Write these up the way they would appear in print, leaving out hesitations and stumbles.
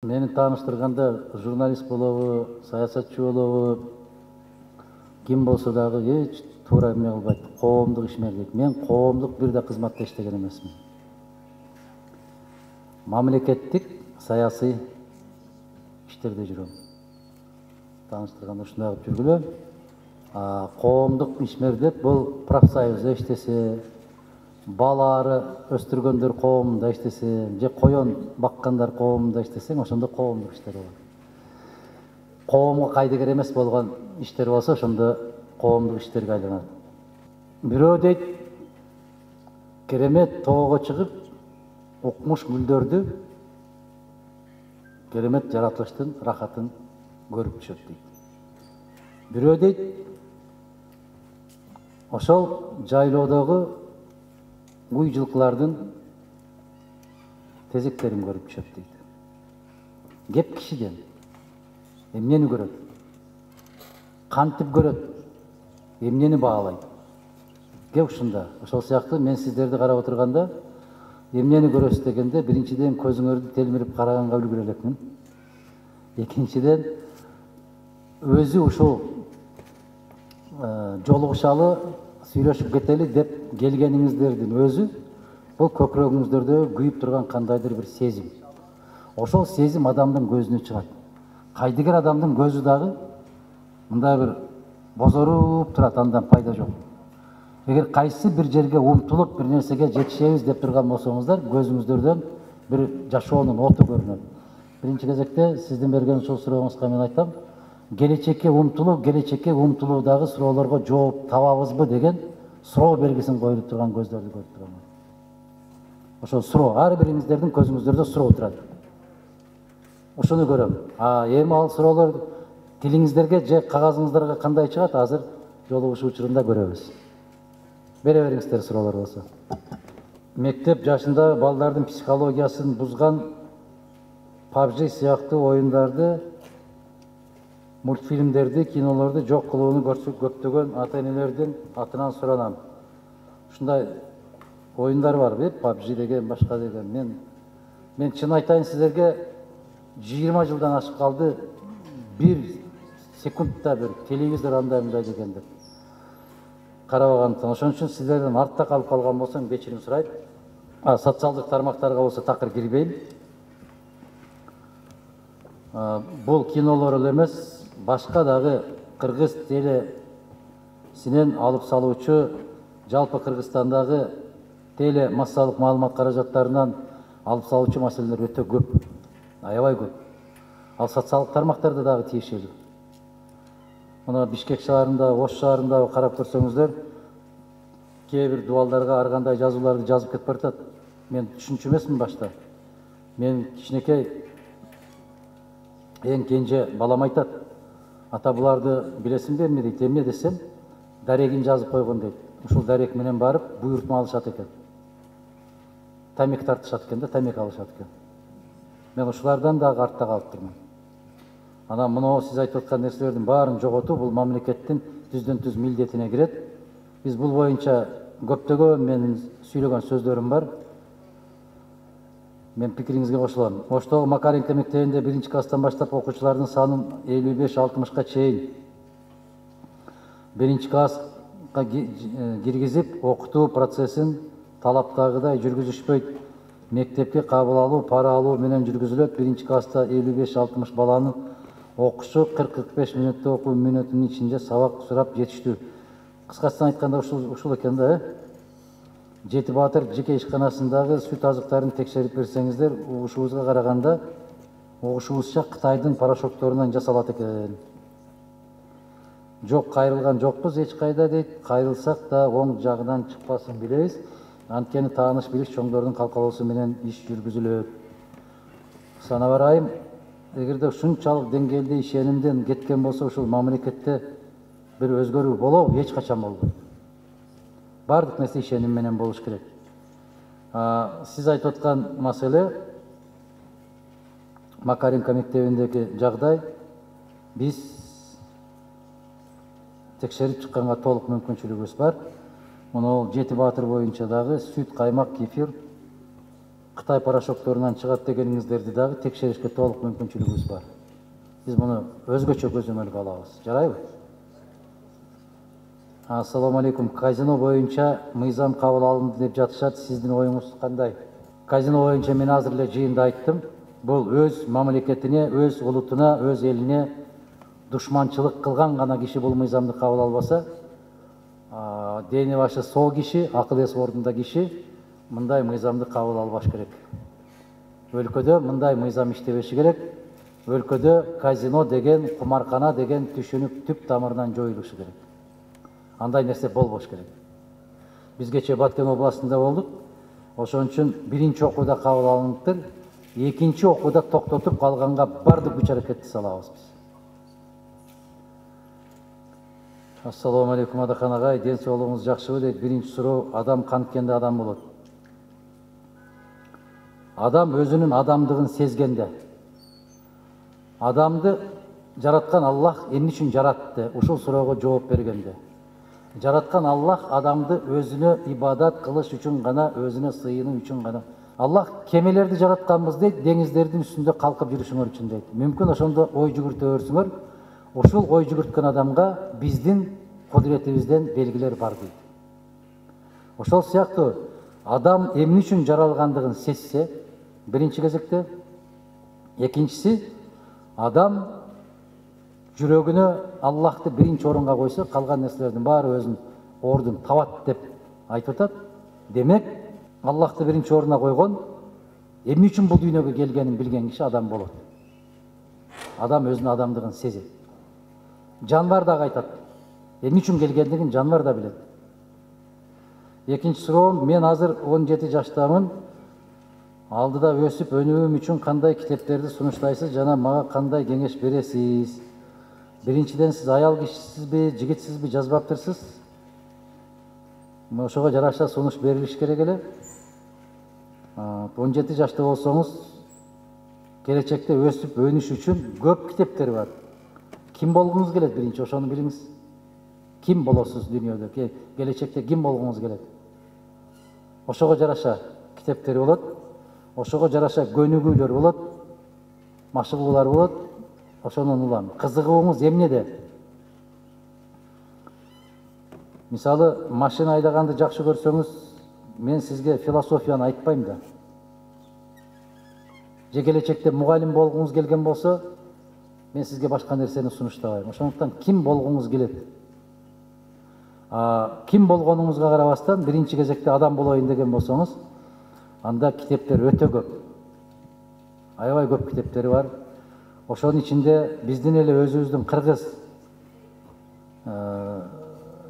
Мени тааныштырганда журналист болобу, саясатчы болобу, ким болсо дагы эч туура эмне кылбайт, коомдук ишмер дейт. Мен коомдук бир да кызматта иштеген эмесмин. Мамлекеттик саясий иштерде жүрөм. Тааныштырганда ушундай кылып жүргүлө. Коомдук ишмер деп бул профсоюзда иштесе, балары өстүргөндөр коомунда иштесе, же коен баккандар коомунда иштесең, ошондо коомдук иштер болот. Коомго кайдыгер эмес болгон иштер болсо, ошондо коомдук иштерге айланат. Бирөө дейт, керемет тоого чыгып, укмуш гүлдөрдү, керемет жаратылыштын рахатын көрүп түшөт дейт. Бирөө дейт, ошол жайлоодогу уй жылкылардын тезектерин көрүп түшөт дейт. Кеп кишиден. Эмнени көрөт? Кантип көрөт? Эмнени баалайт? Кеп ушунда. Ошол сыяктуу мен сиздерди карап отурганда, эмнени көрөсүз дегенде, биринчиден көзүңөрдү телмирип караганга үлгүрө элекмин. Экинчиден, өзү ушул жолугушалы, сүйлөшүп кетели деп келгениңиздердин өзү бул көкүрөгүңүздөрдө күйүп турган кандайдыр бир сезим. Ошол сезим адамдын көзүнө чыгат. Кайдыгер адамдын көзү дагы мындай бир бозоруп турат, андан пайда жок. Эгер кайсы бир жерге умтулуп бир нерсеге жетишебиз деп турган болсоңуздар, көзүңүздөрдөн бир жашоонун оту көрүнөт. Биринчи кезекте сиздин берген ушул сурооңузга мен айтам, келечекке умтулуудагы суроолорго жооп табабызбы деген суроо белгисин коюлуп турган көздөрдү көрүп турам. Ошол суроо, ар бириңиздердин көзүңүздөрдө суроо турат. Ошону көрөм. Эми ал суроолор тилиңиздерге же кагазыңыздарга кандай чыгат, азыр жолугушуу учурунда көрөбүз. Бере бериңиздер суроолор болсо. Мектеп жашында балдардын психологиясын бузган PUBG сыяктуу оюндарды, мультфильмдерди, кинолорду жок кылууну көптөгөн ата-энелердин атынан суранам. Ушундай оюндар бар, PUBG деген, башка деген. Мен чын айтайын сиздерге, 20 жылдан ашып калды, бир секундта бир телевизор андай дегенде карабагандыктан. Ошон үчүн сиздерден артта калып калган болсом кечирим сурайт. Социалдык тармактарга болсо такыр кирбейм. Бул кинолор эле эмес, башка дагы кыргыз телесинен алып салуучу, жалпы Кыргызстандагы теле массалык маалымат каражаттарынан алып салуучу маселелер өтө көп, аябай көп. Ал социалдык тармактарда дагы тиешелүү. Мына Бишкек шаарында, Ош шаарында карап көрсөңүздөр, кээ бир дубалдарга ар кандай жазууларды жазып кетип баратат. Мен түшүнчү эмесмин башта. Мен кичинекей эң кенже балам айтат, ата буларды билесиңби эмне дейт, эмне десем, дарегин жазып койгон дейт. Ушул дарек менен барып, буйртма алышат экен. Тамек тартышат экен да, тамек алышат экен. Мен ушулардан дагы артта калып турмун. Анан мына сиз айтып аткан нерселердин баарын жоготуу бул мамлекеттин түздөн-түз милдетине кирет. Биз бул боюнча көптөгөн менин сүйлөгөн сөздөрүм бар. Мен пикириңизге кошулам. Оштогу Макаренко мектебинде 1-класстан баштап окуучулардын санын 55-60га чейин 1-класска киргизип, окутуу процессин талаптагыдай жүргүзүшпөйт. Мектепке кабыл алуу, пара алуу менен жүргүзүлөт. 1-класста 55-60 баланын окушу 40-45 мүнөттө окуу мүнөтүнүн ичинде сабак сурап жетиштүү. Кыскачадан айтканда ушул экен да, Жети Баатыр жеке ишканасындагы сүт азыктарын текшерип берсеңиздер, угушубузга караганда, угушубузча Кытайдын порошокторунан жасалат экен. Жок, кайрылган жокпуз эч кайда дейт. Кайрылсак да оң жагынан чыкпасын билебиз. Анткени тааныш билиш чоңдордун калкалоосу менен иш жүргүзүлөт. Санабар айым, эгерде ушунчалык деңгээлде ишенимден кеткен болсо, ушул мамлекетте бир өзгөрүү болобу? Эч качан болбойт. Бардык нерсе ишеним менен болуш керек. Сиз айтып аткан маселе, Макаренко мектебиндеги жагдай, биз текшерип чыкканга толук мүмкүнчүлүгүбүз бар. Мына Жети Баатыр боюнча дагы сүт, каймак, кефир Кытай порошокторунан чыгат дегениңиздерди дагы текшеришке толук мүмкүнчүлүгүбүз бар. Биз муну өзгөчө көзөмөлгө алабыз. Жарайбы? Ассаламу алейкум. Казино боюнча мыйзам кабыл алынды деп жатышат. Сиздин оюңуз кандай? Казино боюнча мен азыр эле жыйында айттым. Бул өз мамлекетине, өз улутуна, өз элине душманчылык кылган гана киши бул мыйзамды кабыл албаса, дени башы сол киши, акыл эс ордунда киши мындай мыйзамды кабыл албаш керек. Өлкөдө мындай мыйзам иштебеши керек. Өлкөдө казино деген, кумаркана деген түшүнүк түп тамырынан жоюлушу керек. Андай нерсе болбош керек. Биз кече Баткен областында болдук. Ошон үчүн биринчи окууда кабыл алыныптыр. Экинчи окууда токтотуп калганга бардык күч аракетти салабыз биз. Ассаламу алейкум Адахан агай, ден соолугуңуз жакшыбы дейт. Биринчи суроо, адам канткенде адам болот. Адам өзүнүн адамдыгын сезгенде. Адамды жараткан Аллах эмне үчүн жаратты? Ушул суроого жооп бергенде. Жараткан Аллах адамды өзүнө ибадат кылыш үчүн гана, өзүнө сыйынуу үчүн гана. Аллах кемелерди жаратканбыз дейт, деңиздердин үстүндө калкып жүрүшүңөр үчүн дейт. Мүмкүн ошондо ой жүгүртө берсиңер, ушул ой жүгүрткөн адамга биздин кудуретибизден белгилер бар дейт. Ошол сыяктуу адам эмне үчүн жаралгандыгын сезсе, биринчи кезекте, экинчиси адам жүрөгүнө Аллахты биринчи орунга койсо, калган нерселердин баары өзүнүн ордун табат деп айтып атат. Демек, Аллахты биринчи орунга койгон, эмне үчүн бул дүйнөгө келгенин билген киши адам болот. Адам өзүнүн адамдыгын сезет. Жанбар дагы айтат. Эмне үчүн келгендигин жанбар да билет. Экинчи суроом, мен азыр 17 жаштамын. Алдыда өсүп өнүүм үчүн кандай китептерди сунуштайсыз жана мага кандай кеңеш бересиз? Биринчиден, сиз аял кишисизби, жигитсизби, жазбаптырсыз? Ошого жараша сунуш берилиш керек эле. 17 жашта болсоңуз, келечекте өсүп өнүш үчүн көп китептер бар. Ким болгуңуз келет биринчи, ошону билиңиз. Ким болосуз дүйнөдө? Келечекте ким болгуңуз келет? Ошого жараша китептер болот. Ошого жараша көнүгүүлөр болот. Машыгуулар болот. Ошонун улам. Кызыгууңуз эмнеде? Мисалы, машина айдаганды жакшы көрсөңүз, мен сизге философияны айтпайм да. Же келечекте мугалим болгуңуз келген болсо, мен сизге башка нерсени сунуштабайм. Ошондуктан ким болгуңуз келет? Ким болгонуңузга карабастан, биринчи кезекте адам болоюн деген болсоңуз, анда китептер өтө көп. Аябай көп китептери бар. Ошонун ичинде биздин эле өзүбүздүн кыргыз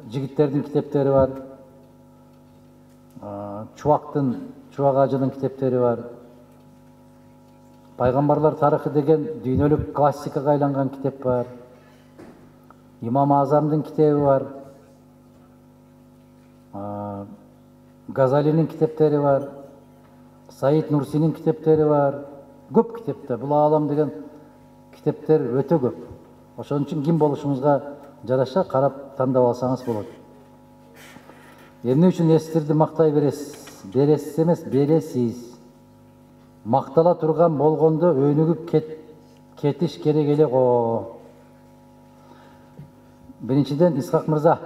жигиттердин китептери бар. Чубак ажынын китептери бар. Пайгамбарлар тарыхы деген дүйнөлүк классикага айланган китеп бар. Имам Азамдын китеби бар. Газалинин китептери бар. Саид Нурсинин китептери бар. Көп китептер. Бул Аалам деген китептер өтө көп. Ошон үчүн ким болушуңузга жараша карап тандап алсаңыз болот. Эмне үчүн эстерди мактай бересиз? Бересиз эмес, бересиз. Мактала турган болгондо өнүгүп кетиш керек эле го. Биринчиден, Исхак мырза,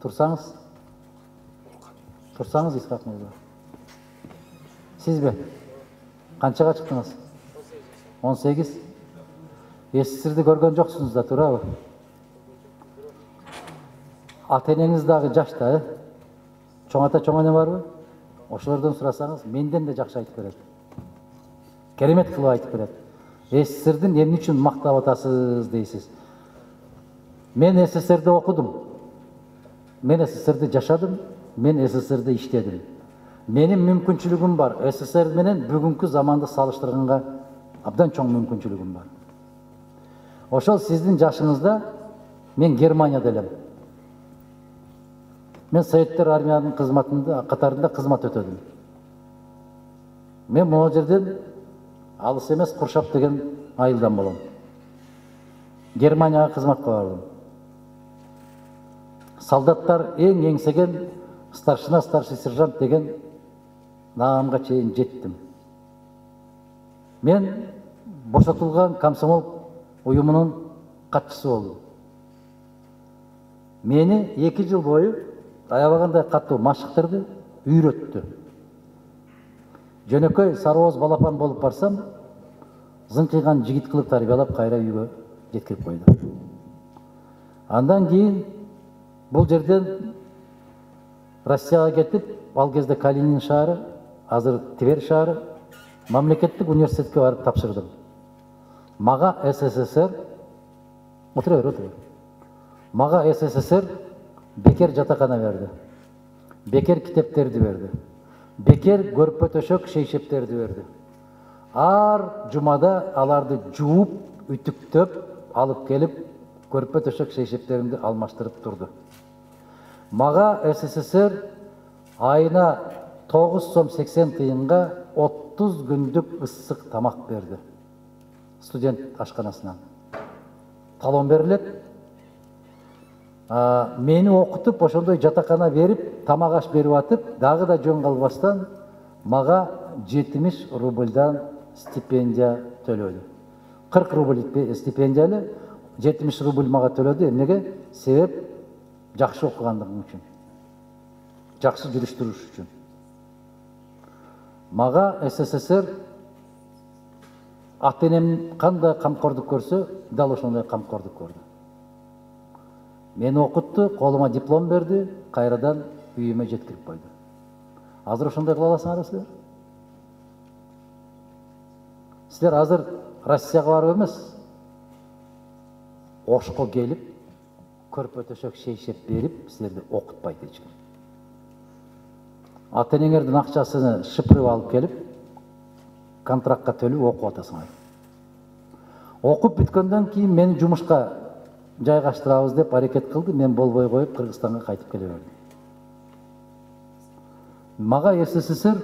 турсаңыз. Турсаңыз, Исхак мырза. Сизби? Канчага чыктыңыз? 18. Эстерди көргөн жоксуңуз да, туурабы? Ата-энеңиз дагы жашта, чоң ата, чоң эне барбы? Ошолордон сурасаңыз, менден да жакшы айтып берет. Керемет кылып айтып берет. СССРдин эмне үчүн мактап атасыз дейсиз. Мен СССРде окудум. Мен СССРде жашадым. Мен СССРде иштедим. Менин мүмкүнчүлүгүм бар. СССР менен бүгүнкү заманды салыштырганга абдан чоң мүмкүнчүлүгүм бар. Ошол сиздин жашыңызда мен Германияда элем. Мен Советтер армиянын катарында кызмат өтөдүм. Мен могу жерден алыс эмес Куршап деген айылдан болом. Германияга кызматка бардым. Солдаттар эң еңсеген старший сержант деген наамга чейин жеттим. Мен бошотулган комсомол уюмунун катчысы болдум. Мени 2 жыл бою аябагандай катуу машыктырды, үйрөттү. Жөнөкөй сарбоз балапан болуп барсам, зыңкыйган жигит кылып тарбиялап кайра үйгө жеткирип койду. Андан кийин бул жерден Россияга кетип, ал кезде Калинин шаары, азыр Тver шаары, мамлекеттик университетке барып тапшырдым. Мага СССР Мага СССР бекер жатакана берди. Бекер китептерди берди. Бекер көрпө төшөк шейшептерди берди. Ар жумада аларды жууп, үтүктөп, алып келип, көрпө төшөк шейшептеримди алмаштырып турду. Мага СССР айына 9 сом 80 тыйынга 30 күндүк ысык тамак берди. Студент ашканасынан. Талон берилет. Мени окутуп, ошондой жатакана берип, тамак аш берип атып, дагы да жөн калбастан мага 70 рубльдан стипендия төлөдү. 40 рубль стипендия эле, 70 рубль мага төлөдү. Эмнеге? Себеп жакшы окугандыгым үчүн. Жакшы жүрүштүрүш үчүн. Мага СССР ата-энем кандай камкордук көрсө, дал ошондой камкордук көрдү. Мени окутту, колума диплом берди, кайрадан үйүмө жеткирип койду. Азыр ошондой кыла аласыңарбы силер? Силер азыр Россияга барып эмес, Ошко келип, көрпө төшөк шейшеп берип, силерди окутпайт эч ким. Ата-энеңердин акчасын шыпырып алып келип, контрактка төлөп окуп атасыңар. Окуп бүткөндөн кийин мени жумушка жайгаштырабыз деп аракет кылды, мен болбой коюп Кыргызстанга кайтып келе бердим. Мага СССР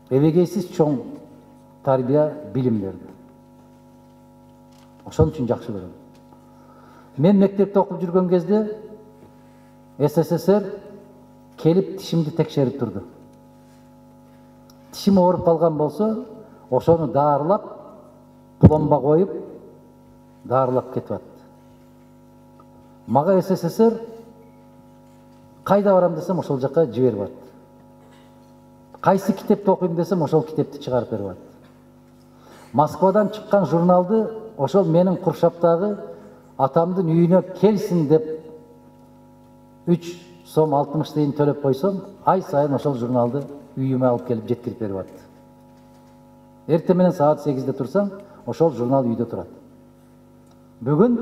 эбегейсиз чоң тарбия, билим берди. Ошон үчүн жакшы көрөм. Мен мектепте окуп жүргөн кезде СССР келип тишимди текшерип турду. Тишим ооруп калган болсо, ошону даарылап, пломба коюп, даарылап кетип атты. Мага СССР кайда барам десем, ошол жака жиберип атты. Кайсы китепти окуйм десем, ошол китепти чыгарып берип атты. Москвадан чыккан журналды ошол менин Куршаптагы атамдын үйүнө келсин деп 3 сом 60 тыйын төлөп койсом, ай сайын ошол журналды үйүмө алып келип жеткирип берип атты. Эртең менен саат 8-де турсаң, ошол журнал үйдө турат. Бүгүн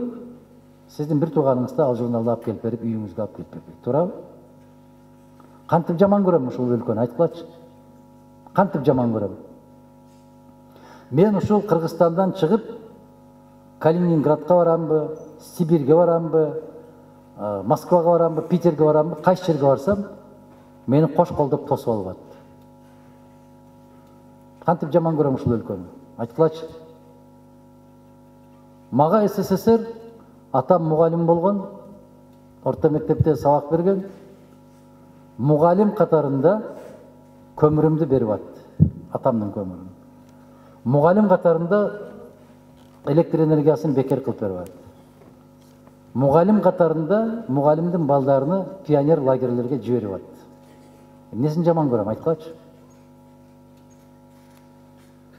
сиздин бир тууганыңыз да ал журналды алып келип берип, үйүңүзгө алып келип берип. Туурабы? Кантип жаман көрөм ушул өлкөнү, айткылачы. Кантип жаман көрөм. Мен ушул Кыргызстандан чыгып, Калининградка барамбы, Сибирге барамбы, Москвага барамбы, Питерге барамбы, кайсы жерге барсам, мени кош колдоп тосуп алып атты. Кантип жаман көрөм ушул өлкөнү, айткылачы. Мага СССР атам мугалим болгон, орто мектепте сабак берген, мугалим катарында көмүрүмдү берип атты, атамдын көмүрүн. Мугалим катарында электр энергиясын бекер кылып берип атты. Мугалим катарында мугалимдин балдарыны пионер лагерлерге жиберип атты. Эмнесин жаман көрөм, айткылачы.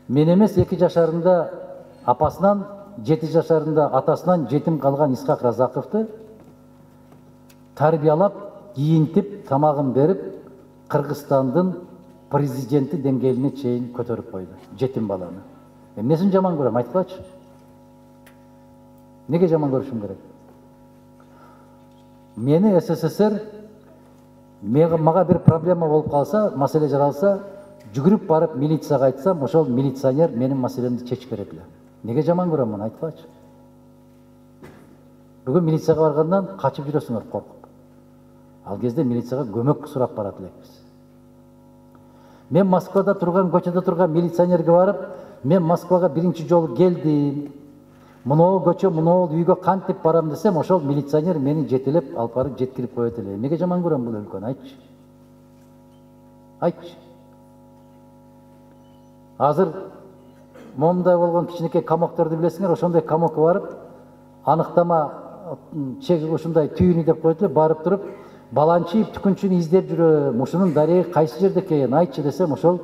Мен эмес 2 жашарында апасынан, 7 жашарында атасынан жетим калган Исхак Разаковду тарбиялап, кийинтип, тамагын берип, Кыргызстандын президенти деңгээлине чейин көтөрүп койду, жетим баланы. Эмнесин жаман көрөм, айткылачы. Неге жаман көрүшүм керек? Мени СССР мага бир проблема болуп калса, маселе жаралса, жүгүрүп барып милицияга айтсам, ошол милиционер менин маселемди чечип берет эле. Неге жаман көрөм муну, айткылачы. Бүгүн милицияга баргандан качып жүрөсүңөр коркуп. Ал кезде милицияга көмөк сурап барат элекпиз. Мен Москвада турган, көчөдө турган милиционерге барып, мен Москвага биринчи жолу келдим. Мынау көчө, мынау үйгө кантип барам десем, ошол милиционер мени жетелеп, алып барып жеткирип коет эле. Неге жаман көрөм бул өлкөнү, айтчы. Айтчы. Азыр момундай болгон кичинекей камокторду билесиңер, ошондой камокко барып, аныктама чеги ушундай түйүнү деп коет эле, барып туруп, баланчы түкүнчүнү издеп жүрөм, ушунун дареги кайсы жерде экен, айтчы десем, ошол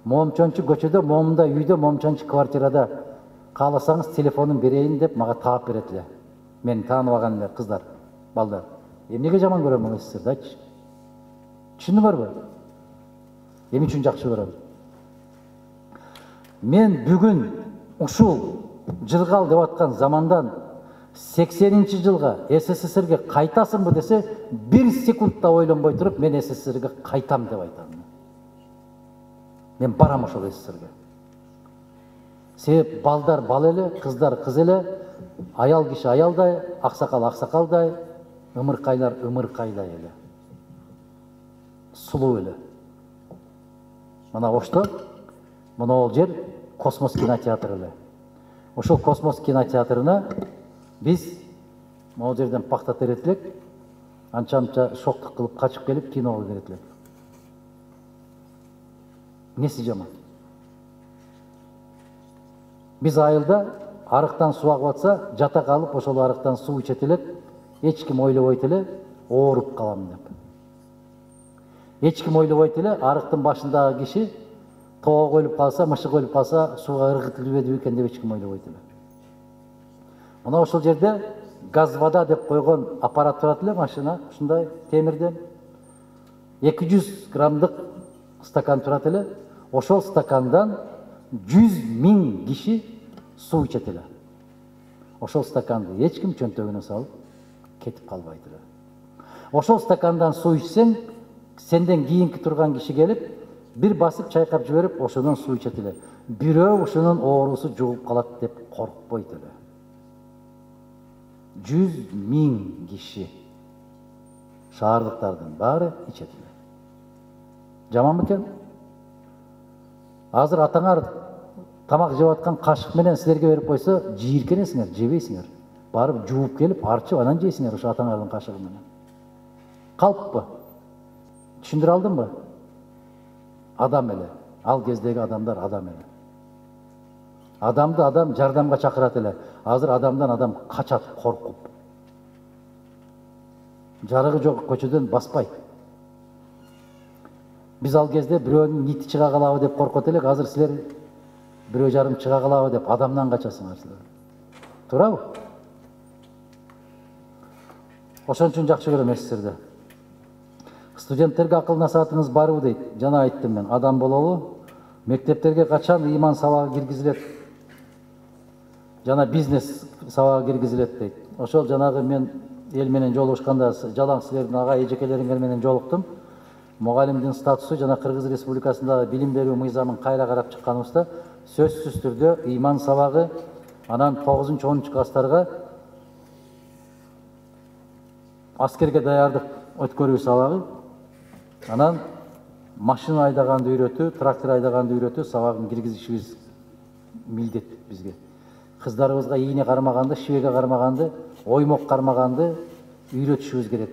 момчончу көчөдө, момундай үйдө, момчончу квартирада, кааласаңыз телефонун берейин деп мага таап берет эле. Мени тааныбаган эле кыздар, балдар. Эмнеге жаман көрөм муну сиздерди, айтчы. Түшүндүңөрбү? Эмне үчүн жакшы көрөм? Мен бүгүн ушул жылгал деп аткан замандан 80-нчи жылга СССРге кайтасыңбы десе, 1 секунд да ойлонбой туруп, мен СССРге кайтам деп айтам. Мен барам ошол СССРге. Себеп балдар бал эле, кыздар кыз эле, аял киши аялдай, аксакал аксакалдай, ымыркайлар ымыркайдай эле. Сулуу эле. Мына Ошто, мына жер Космос кинотеатры эле. Ошол Космос кинотеатрына биз могу жерден пахта терет элек, анча-мынча шоктук кылып качып келип киного берет элек. Неси жаман? Биз айылда арыктан суу агып атса, жата калып ошол арыктан суу ичет элек, эч ким ойлобойт эле, ооруп калам деп. Эч ким ойлобойт эле, арыктын башындагы киши тоого өлүп калса, мышык өлүп калса, сууга ыргытылбайбы экен деп эч ким ойлобойт эле. Мына ошол жерде газ вода деп койгон аппарат турат эле, машина, ушундай темирден 200 граммдык стакан турат эле. Ошол стакандан 100 000 киши суу ичет эле. Ошол стаканды эч ким чөнтөгүнө салып кетип калбайт эле. Ошол стакандан суу ичсең, сенден кийинки турган киши келип, бир басып чайкап жиберип, ошодон суу ичет эле. Бирөө ушунун оорусу жугуп калат деп коркпойт эле. 100 000 киши шаардыктардын баары ичет эле. Жаман бекен? Азыр атаңар тамак жеп аткан кашык менен силерге берип койсо, жийиркенесиңер, жебейсиңер. Барып жууп келип, арчып анан жейсиңер ошо атаңардын кашыгы менен. Калппы? Түшүндүрө алдымбы? Адам эле. Ал кездеги адамдар адам эле. Адамды адам жардамга чакырат эле. Азыр адамдан адам качат коркуп. Жарыгы жок көчөдөн баспайт. Биз ал кезде бирөөнүн нити чыга калабы деп коркот элек, азыр силер бирөө жарым чыга калабы деп адамдан качасыңар силер. Туурабы? Ошон үчүн жакшы көрөм силерди. Студенттерге акыл насаатыңыз барбы дейт. Жана айттым мен, адам бололу, мектептерге качан ыйман сабагы киргизилет? Жана бизнес сабагы киргизилет дейт. Ошол жанагы мен эл менен жолугушканда жалаң силердин ага эжекелериңер менен жолуктум. Мугалимдин статусу жана Кыргыз Республикасындагы билим берүү мыйзамын кайра карап чыкканыбызда сөзсүз түрдө ыйман сабагы, анан 9-10 класстарга аскерге даярдык өткөрүү сабагы, анан машина айдаганды үйрөтүү, трактор айдаганды үйрөтүү сабагын киргизишибиз милдет бизге. Кыздарыбызга ийне кармаганды, шибеге кармаганды, оймок кармаганды үйрөтүшүбүз керек.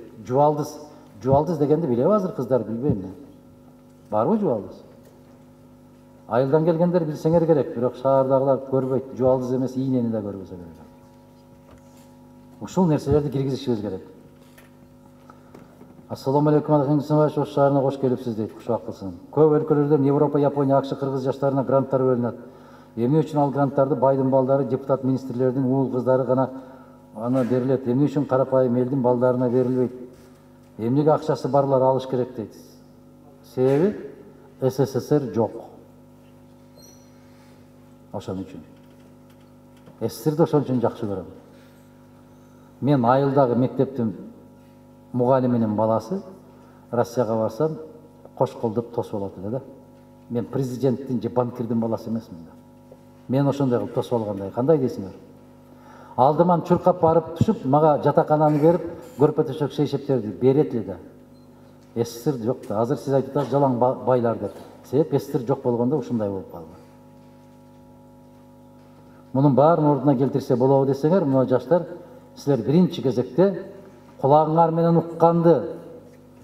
Жубалдыз дегенди билеби азыр кыздар, билбейм мен. Барбы жубалдыз? Айылдан келгендер билсеңер керек, бирок шаардагылар көрбөйт. Жубалдыз эмес, ийнени да көрбөсө керек. Ушул нерселерди киргизишибиз керек. Ассаламу алейкум, Алхин Исмаилович, Ош шаарына кош келипсиз дейт, кушак кылсын. Көп өлкөлөрдөн Европа, Япония, АКШ, кыргыз жаштарына гранттар бөлүнөт. Эмне үчүн ал гранттарды байдын балдары, депутат, министрлердин уул кыздары гана берилет? Эмне үчүн карапайым элдин балдарына берилбейт? Эмнеге акчасы барлар алыш керек дейт. Себеби СССР жок. Ошон үчүн. СССРди ошон үчүн жакшы көрөм. Мен айылдагы мектептин мугалиминин баласы Россияга барсам, кош колдоп тосуп алат эле да. Мен президенттин же банкирдин баласы эмесмин да. Мен ошондой кылып тосуп алгандай, кандай дейсиңер? Алдыман чуркап барып түшүп, мага жатакананы берип, көрпө төшөк шейшептерди берет эле да. СССР жок да. Азыр сиз айтып атасыз жалаң байлар деп. Себеп СССР жок болгондо ушундай болуп калды. Мунун баарын ордуна келтирсе болобу десеңер, мына жаштар, силер биринчи кезекте кулагыңар менен укканды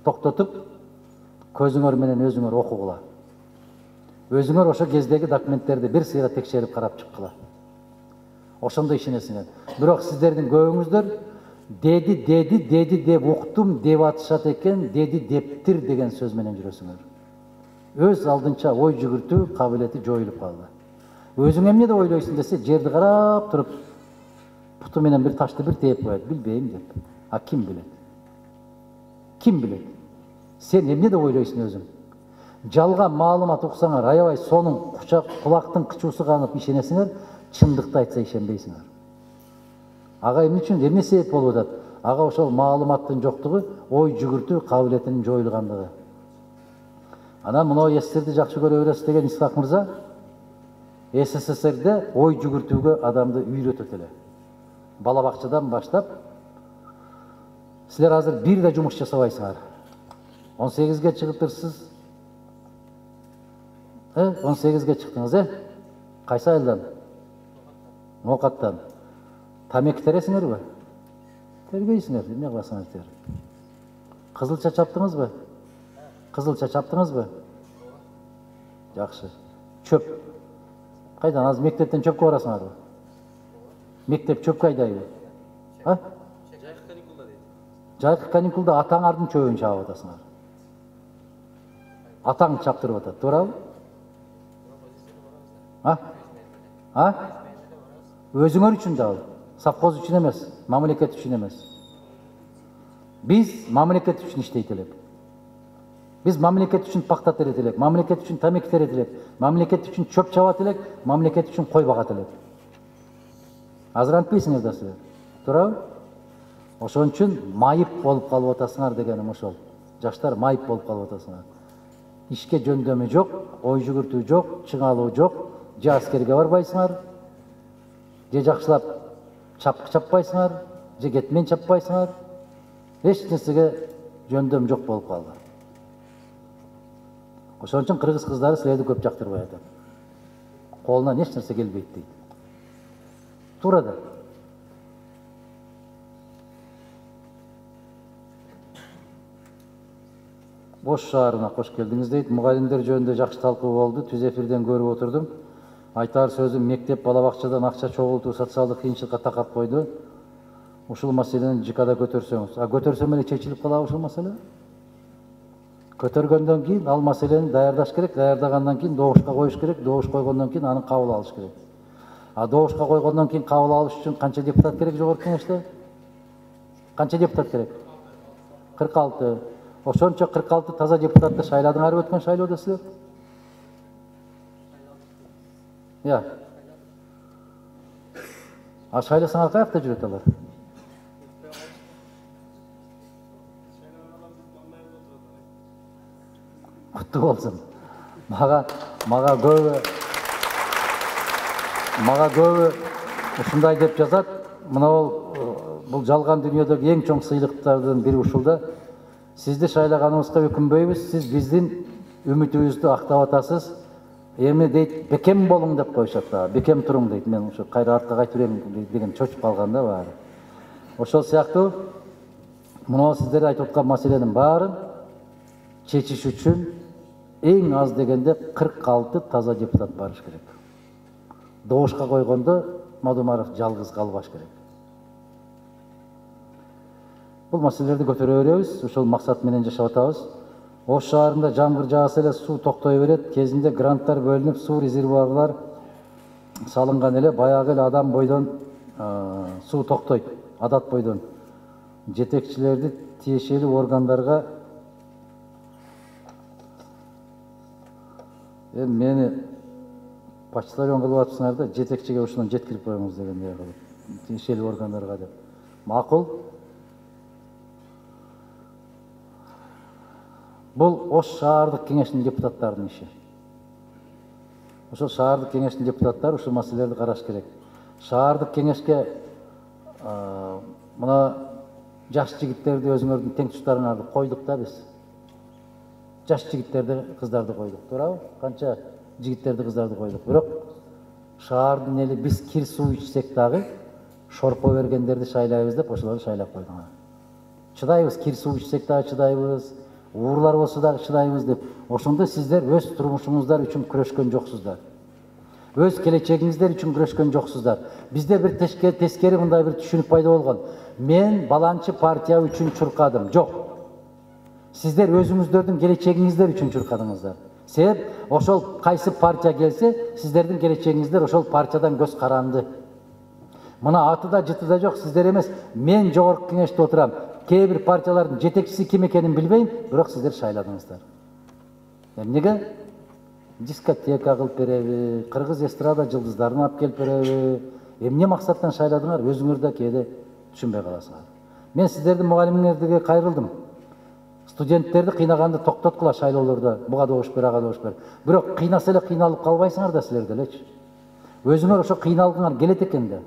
токтотуп, көзүңөр менен өзүңөр окугула. Өзүңөр ошо кездеги документтерди бир сыйра текшерип карап чыккыла. Ошондой ишенесиңер. Бирок сиздердин көбүңүздөр деди деп уктум деп атышат экен, деди дептир деген сөз менен жүрөсүңөр. Өз алдынча ой жүгүртүү кабилети жоюлуп калды. Өзүң эмне деп ойлойсуң десе, жерди карап туруп путу менен бир ташты бир тээп коет, билбейм деп. А ким билет? Ким билет? Сен эмне деп ойлойсуң өзүң? Жалган маалымат уксаңар, аябай сонун кулактын кычуусу канып ишенесиңер, чындыкты айтса ишенбейсиңер. Ага эмне үчүн, эмне себеп болуп атат? Ага ошол маалыматтын жоктугу, ой жүгүртүү кабилетинин жоюлгандыгы. Анан мына эстерди жакшы көрө бересиз деген Исхак мырза, СССРде ой жүгүртүүгө адамды үйрөтөт эле. Бала бакчадан баштап, силер азыр бир да жумуш жасабайсыңар. 18-ге чыгыптырсыз. 18-ге чыктыңыз, Кайсы айылдан? Ноокаттан. Тамеки тересиңерби? Тербейсиңер, эмне кыласыңар тер? Кызылча чаптыңызбы? Кызылча чаптыңызбы? Жакшы. Чөп. Кайдан? Азыр мектептен чөпкө барасыңарбы? Мектеп чөп кайдайбы? Жайкы каникулда дейт. Жайкы каникулда атаңардын чөбүн чаап атасыңар. Атаң чаптырып атат, туурабы? Өзүңөр үчүн дагы. Совхоз үчүн эмес, мамлекет үчүн эмес. Биз мамлекет үчүн иштейт элек. Биз мамлекет үчүн пакта терет элек, мамлекет үчүн тамеки терет элек, мамлекет үчүн чөп чабат элек, мамлекет үчүн кой багат элек. Азыр антпейсиңер да силер. Туурабы? Ошон үчүн майып болуп калып атасыңар дегеним ошол. Жаштар майып болуп калып атасыңар. Ишке жөндөмү жок, ой жүгүртүү жок, чыңалуу жок, же аскерге барбайсыңар, же жакшылап чапкы чаппайсыңар, же кетмен чаппайсыңар. Эч нерсеге жөндөм жок болуп калды. Ошон үчүн кыргыз кыздары силерди көп жактырбай атат. Колунан эч нерсе келбейт дейт. Туура да. Бош шаарына кош келдиңиз дейт. Мугалимдер жөнүндө жакшы талкуу болду. Түз эфирден көрүп отурдум. Айтар сөзүм, мектеп бала бакчадан акча чогултуу социалдык кыйынчылыкка такап койду. Ушул маселени ЖКда көтөрсөңүз. Көтөрсөм эле чечилип калабы ушул маселе? Көтөргөндөн кийин ал маселени даярдаш керек, даярдагандан кийин добушка коюш керек, добуш койгондон кийин аны кабыл алыш керек. Добушка койгондон кийин кабыл алыш үчүн канча депутат керек жогорку кеңеште? Канча депутат керек? 46. Ошончо 46 таза депутатты шайладыңарбы өткөн шайлоодо силер? Шайласаңар каякта жүрөт алар? Куттуу болсун. Мага көбү ушундай деп жазат. Мына бул жалган дүйнөдөгү эң чоң сыйлыктардын бири ушул да. Сизди шайлаганыбызга өкүнбөйбүз. Сиз биздин үмүтүбүздү актап атасыз. Эми дейт, бекем болуң деп коюшат да. Бекем туруң дейт. Мен ушу кайра артка кайтып берем деген чочуп калган да баары. Ошол сыяктуу мына сиздер айтып аткан маселенин баарын чечиш үчүн эң аз дегенде 46 таза депутат барыш керек. Добушка койгондо Мадумаров жалгыз калбаш керек. Бул маселелерди көтөрө беребиз, ошол максат менен жашап атабыз. Ош шаарында жамгыр жааса эле суу токтой берет. Кезинде гранттар бөлүнүп, суу резервуарлар салынган эле, баягы эле адам бойдон суу токтойт, адат бойдон. Жетекчилерди тиешелүү органдарга мени почтальон кылып атсыңар да, жетекчиге ушунан жеткирип коюңуз дегендей кылып, тиешелүү органдарга деп. Макул. Бул Ош шаардык кеңештин депутаттарынын иши. Ошол шаардык кеңештин депутаттары ушул маселелерди караш керек. Шаардык кеңешке мына жаш жигиттерди өзүңөрдүн тең туштарыңарды койдук да биз. Жаш жигиттерди, кыздарды койдук, туурабы? Канча жигиттерди, кыздарды койдук. Бирок шаардын эли биз кир суу ичсек дагы шорпо бергендерди шайлайбыз деп ошолорду шайлап койдуңар. Чыдайбыз, кир суу ичсек дагы чыдайбыз. Урлар болсо да чыдайбыз деп. Ошондо сиздер өз турмушуңуздар үчүн күрөшкөн жоксуздар. Өз келечегиңиздер үчүн күрөшкөн жоксуздар. Бизде бир тескери мындай бир түшүнүк пайда болгон. Мен баланчы партия үчүн чуркадым. Жок. Сиздер өзүңүздөрдүн келечегиңиздер үчүн чуркадыңыздар. Себеп ошол кайсы партия келсе, сиздердин келечегиңиздер ошол партиядан көз каранды. Мына атыда жытыда жок, сиздер эмес. Мен жогорку кеңеште отурам. Кээ бир партиялардын жетекчиси ким экенин билбейм, бирок сиздер шайладыңыздар. Эмнеге? Дискотека кылып береби, кыргыз эстрада жылдыздарын алып келип береби? Эмне максаттан шайладыңар? Өзүңөр да кээде түшүнбөй каласыңар. Мен сиздердин мугалимиңерге кайрылдым. Студенттерди кыйнаганды токтоткула шайлоолордо, буга добуш бер, ага добуш бер. Бирок кыйнаса эле кыйналып калбайсыңар да силер делечи. Өзүңөр ошо кыйналгыңар келет экен да.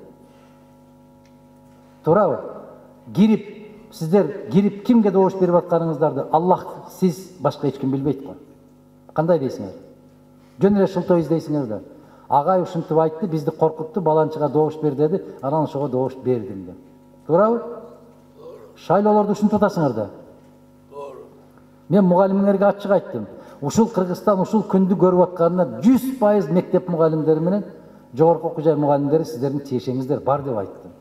Туурабы? Сиздер кирип кимге добуш берип атканыңыздарды Аллах, сиз башка эч ким билбейт го. Кандай дейсиңер? Жөн эле шылтоо издейсиңер да. Агай ушинтип айтты, бизди коркутту, баланчыга добуш бер деди, анан ошого добуш бердим деп. Туурабы? Шайлоолорду ушинтип атасыңар да. Мен мугалимдерге ачык айттым. Ушул Кыргызстан ушул күндү көрүп атканына 100% мектеп мугалимдери менен жогорку окуу жай мугалимдери сиздердин тиешеңиздер бар деп айттым.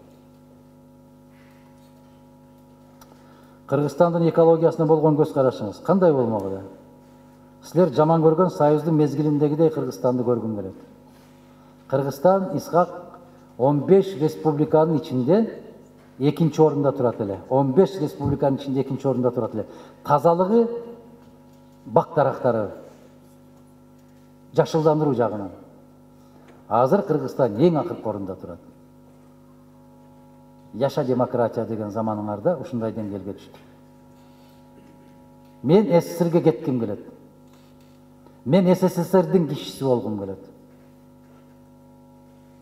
Кыргызстандын экологиясына болгон көз карашыңыз кандай болмогу да? Силер жаман көргөн Союздун мезгилиндегидей Кыргызстанды көргүм келет. Кыргызстан Исхак 15 республиканын ичинде экинчи орунда турат эле. 15 республиканын ичинде экинчи орунда турат эле. Тазалыгы, бак дарактары, жашылдандыруу жагынан. Азыр Кыргызстан эң акыркы орунда турат. Яша демократия деген заманыңарда ушундай деңгээлге түштүк. Мен СССРге кетким келет. Мен СССРдин кишиси болгум келет.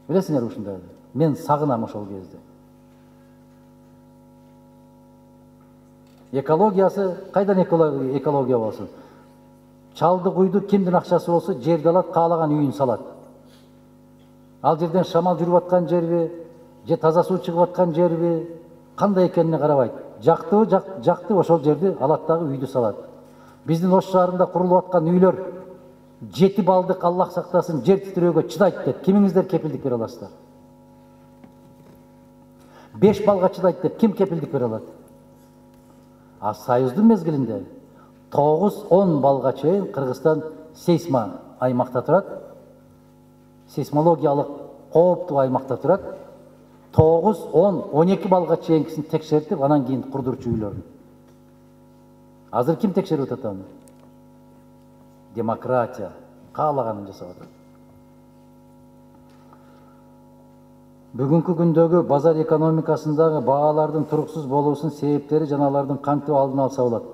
Билесиңер ушундай. Мен сагынам ошол кезде. Экологиясы кайдан экология болсун? Чалды куйду кимдин акчасы болсо жерди алат, каалаган үйүн салат. Ал жерден шамал жүрүп аткан жерби, же таза суу чыгып аткан жерби, кандай экенине карабайт. Жактыбы, жакты ошол жерди алат дагы үйдү салат. Биздин Ош шаарында курулуп аткан үйлөр 7 балдык Аллах сактасын жер титирөөгө чыдайт деп кимиңиздер кепилдик бере аласыздар? 5 балга чыдайт деп ким кепилдик бере алат? А Союздун мезгилинде 9-10 балга чейин Кыргызстан сейсма аймакта турат. Сейсмологиялык кооптуу аймакта турат. 9-10-12 балга чейинкисин текшертип, анан кийин курдурчу үйлөрүн. Азыр ким текшерип атат аны? Демократия каалаганын жасап атат. Бүгүнкү күндөгү базар экономикасындагы баалардын туруксуз болуусунун себептери жана алардын кантип алдын алса болот.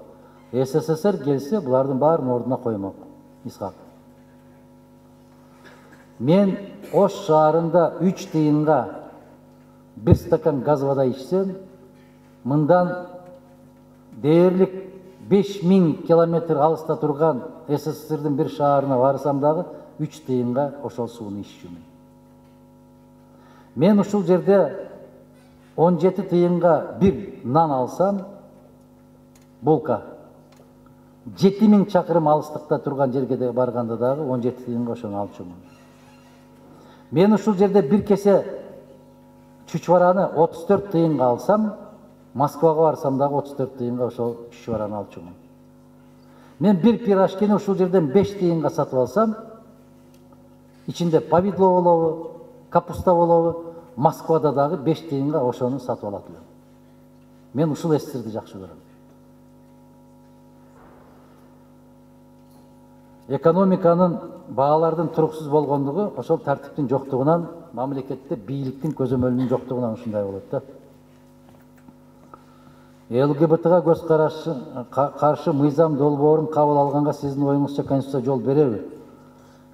СССР келсе, булардын баарын ордуна коймок. Исхак. Мен Ош шаарында 3 тыйынга 1 стакан газ вода ичсем, мындан дээрлик 5000 километр алыста турган СССРдин бир шаарына барсам дагы 3 тыйынга ошол сууну иччүмүн. Мен ушул жерде 17 тыйынга бир нан алсам, булка 7000 чакырым алыстыкта турган жерге барганда дагы 17 тыйынга ошону алчумун. Мен ушул жерде бир кесе чучвараны 34 тыйынга алсам, Москвага барсам дагы 34 тыйынга ошол чучвараны алчумун. Мен бир пирожкини ушул жерден 5 тыйынга сатып алсам, ичинде повидло болобу, капуста болобу, Москвада дагы 5 тыйынга ошону сатып алат элем. Мен ушул СССРди жакшы көрөм. Экономиканын баалардын туруксуз болгондугу ошол тартиптин жоктугунан, мамлекетте бийликтин көзөмөлүнүн жоктугунан ушундай болот да. ЛГБТга көз каршы мыйзам долбоорун кабыл алганга сиздин оюңузча Конституция жол береби?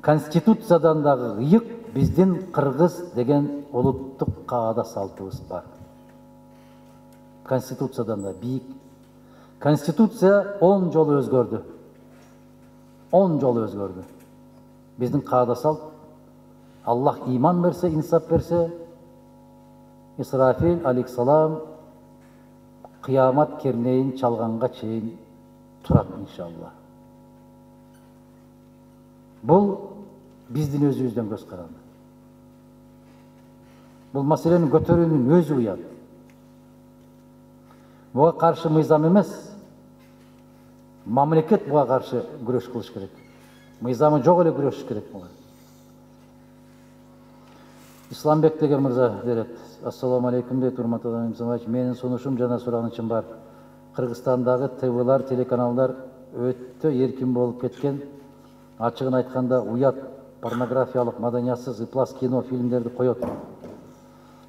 Конституциядан дагы ыйык биздин кыргыз деген улуттук каада салтыбыз бар. Конституциядан да бийик. Конституция 10 жолу өзгөрдү. 10 жолу өзгөрдү. Биздин каада салт, Аллах иман берсе, инсап берсе, Исрафил алейхиссалам кыямат кернейин чалганга чейин турат иншалла. Бұл биздин өзүбүздөн көз каранды. Бұл маселени көтөрүүнүн өзү уят. Буга каршы мыйзам эмес, мамлекет буга каршы күрөш кылыш керек. Мыйзамы жок эле күрөшүш керек буга. Исламбек деген мырза берет. Ассаламу алейкум дейт, урматтуу Адам Исламович. Менин сунушум жана суранычым бар. Кыргызстандагы ТВлар, телеканалдар өтө эркин болуп кеткен. Ачыгын айтканда уят, порнографиялык, маданиятсыз, ыплас кино, фильмдерди коет.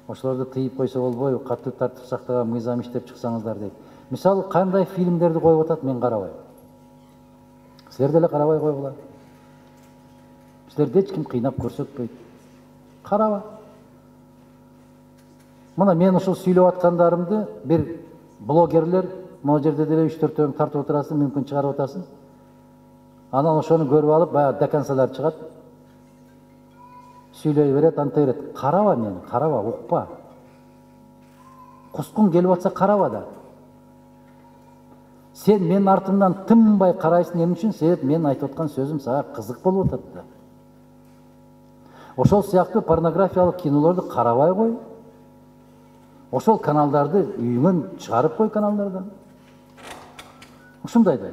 Ошолорду тыйып койсо болбойбу, катуу тартип сактаган мыйзам иштеп чыксаңыздар дейт. Мисалы, кандай фильмдерди коюп атат, мен карабайм. Силер деле карабай койгула. Силерди эч ким кыйнап көрсөтпөйт. Караба. Мына мен ушул сүйлөп аткандарымды бир блогерлер могу жерде деле 3-4 тартып отурасың, мүмкүн чыгарып атасың. Анан ошону көрүп алып, баягы деканцалар чыгат. Сүйлөй берет, анта берет. Караба мени, караба, укпа. Кускун келип атса караба да. Сен менин артымдан тынбай карайсың, эмне үчүн? Себеп мен айтып аткан сөзүм сага кызык болуп атат да. Ошол сыяктуу порнографиялык кинолорду карабай кой. Ошол каналдарды үйүңөн чыгарып кой каналдардан. Ушундай да.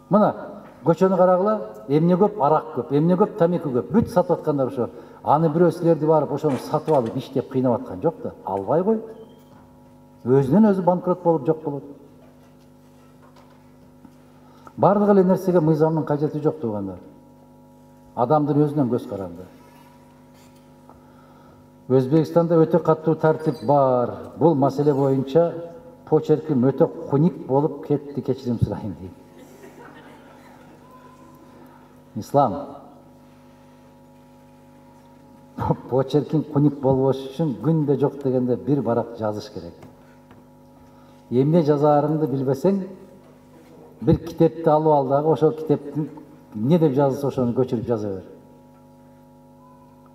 Мына көчөнү карагыла, эмне көп, арак көп, эмне көп, тамеки көп. Бүт сатып аткандар ошо. Аны бирөө силерди барып ошону сатып алып иштеп кыйнап аткан жок да. Албай кой. Өзүнөн өзү банкрот болуп жок болот. Бардык эле нерсеге мыйзамдын кажети жок туугандар. Адамдын өзүнөн көз каранды. Өзбекстанда өтө катуу тартип бар. Бул маселе боюнча почерким өтө хуник болуп кетти, кечирим сурайм дейт. Ислам. Почеркин хуник болбош үчүн күндө жок дегенде бир барак жазыш керек. Эмне жазаарыңды билбесең, бир китепти алып ал дагы ошол китептин эмне деп жазылса ошону көчүрүп жаза бер.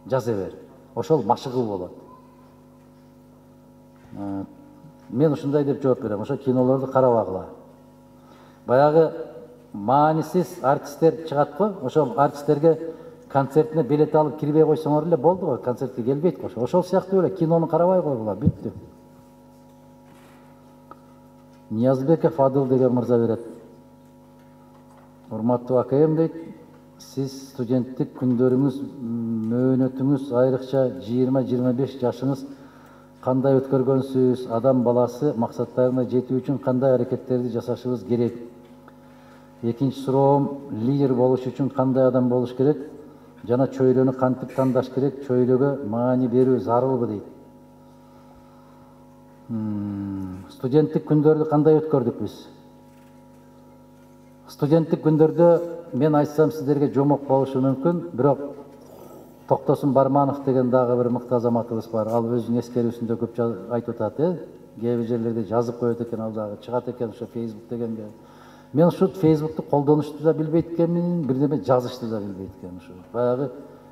Жаза бер. Ошол машыгуу болот. Мен ушундай деп жооп берем. Ошо кинолорду карабагыла. Баягы маанисиз артисттер чыгат го, ошол артисттерге концертине билет алып кирбей койсоңор эле болду го, концертке келбейт го. Ошол сыяктуу эле кинону карабай койгула, бүттү. Ниязбеков Адыл деген мырза берет. Урматтуу акайым дейт, сиз студенттик күндөрүңүз, мөөнөтүңүз, айрыкча 20-25 жашыңыз кандай өткөргөнсүз, адам баласы максаттарына жетүү үчүн кандай аракеттерди жасашыбыз керек? Экинчи суроом, лидер болуш үчүн кандай адам болуш керек? Жана чөйрөнү кантип тандаш керек? Чөйрөгө маани берүү зарылбы дейт. Студенттик күндөрдү кандай өткөрдүк биз? Студенттик күндөрдө мен айтсам сиздерге жомок болушу мүмкүн, бирок Токтосун Барманов деген дагы бир мыкты азаматыбыз бар. Ал өзүнүн эскерүүсүндө көп айтып атат, кээ бир жерлерде жазып коет экен, ал дагы чыгат экен ошо Facebook дегенге. Мен ушу Facebook'tu колдонушту да билбейт экенмин, бирдеме жазышты да билбейт экенмин. Ушу баягы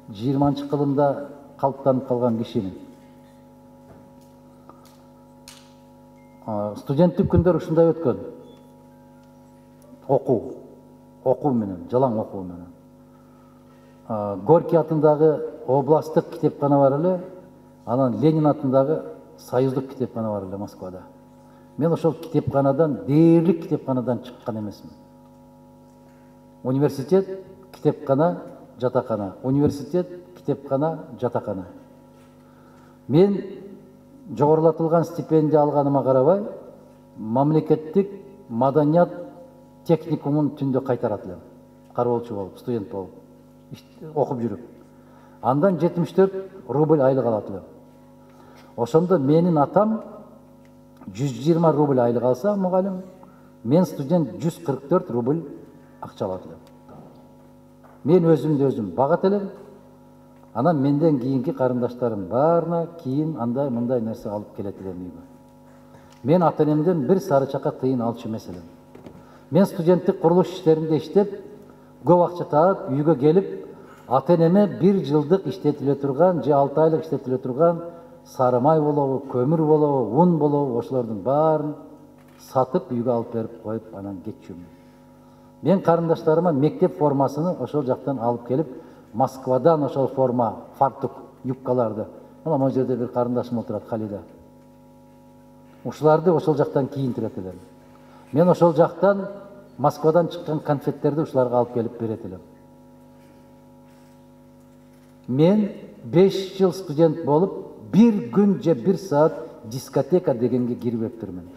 20-кылымда калыптанып калган кишимин. Студенттик күндөр ушундай өткөн. Окуу менен, жалаң окуу менен. Горький атындагы областтык китепкана бар эле, анан Ленин атындагы союздук китепкана бар эле Москвада. Мен ошол китепканадан, дээрлик китепканадан чыккан эмесмин. Университет, китепкана, жатакана. Университет, китепкана, жатакана. Мен жогорулатылган стипендия алганыма карабай, мамлекеттик маданият техникумун түндө кайтарат элем. Кароолчу болуп, студент болуп, окуп жүрүп. Андан 74 рубль айлык алат элем. Ошондо менин атам 120 рубль айлык алса, мугалим, мен студент 144 рубль акча алат элем. Мен өзүмдү өзүм багат элем. Анан менден кийинки карындаштарым баарына кийин андай мындай нерсе алып келет элем үйгө. Мен ата-энемден бир сары чака тыйын алчу эмес элем. Мен студенттик курулуш иштеринде иштеп, көп акча таап, үйгө келип, ата-энеме 1 жылдык иштетиле турган, же 6 айлык иштетиле турган сары май болобу, көмүр болобу, ун болобу, ошолордун баарын сатып үйгө алып берип коюп анан кетчүмүн. Мен карындаштарыма мектеп формасыны ошол жактан алып келип, Москвадан ошол форма, фартук, юбкаларды. Мына могу жерде бир карындашым отурат, Халида. Ушуларды ошол жактан кийинтирет элем. Мен ошол жактан Москвадан чыккан конфеттерди ушуларга алып келип берет элем. Мен 5 жыл студент болуп, bir gün же 1 saat дискотека дегенге кирбептирмин.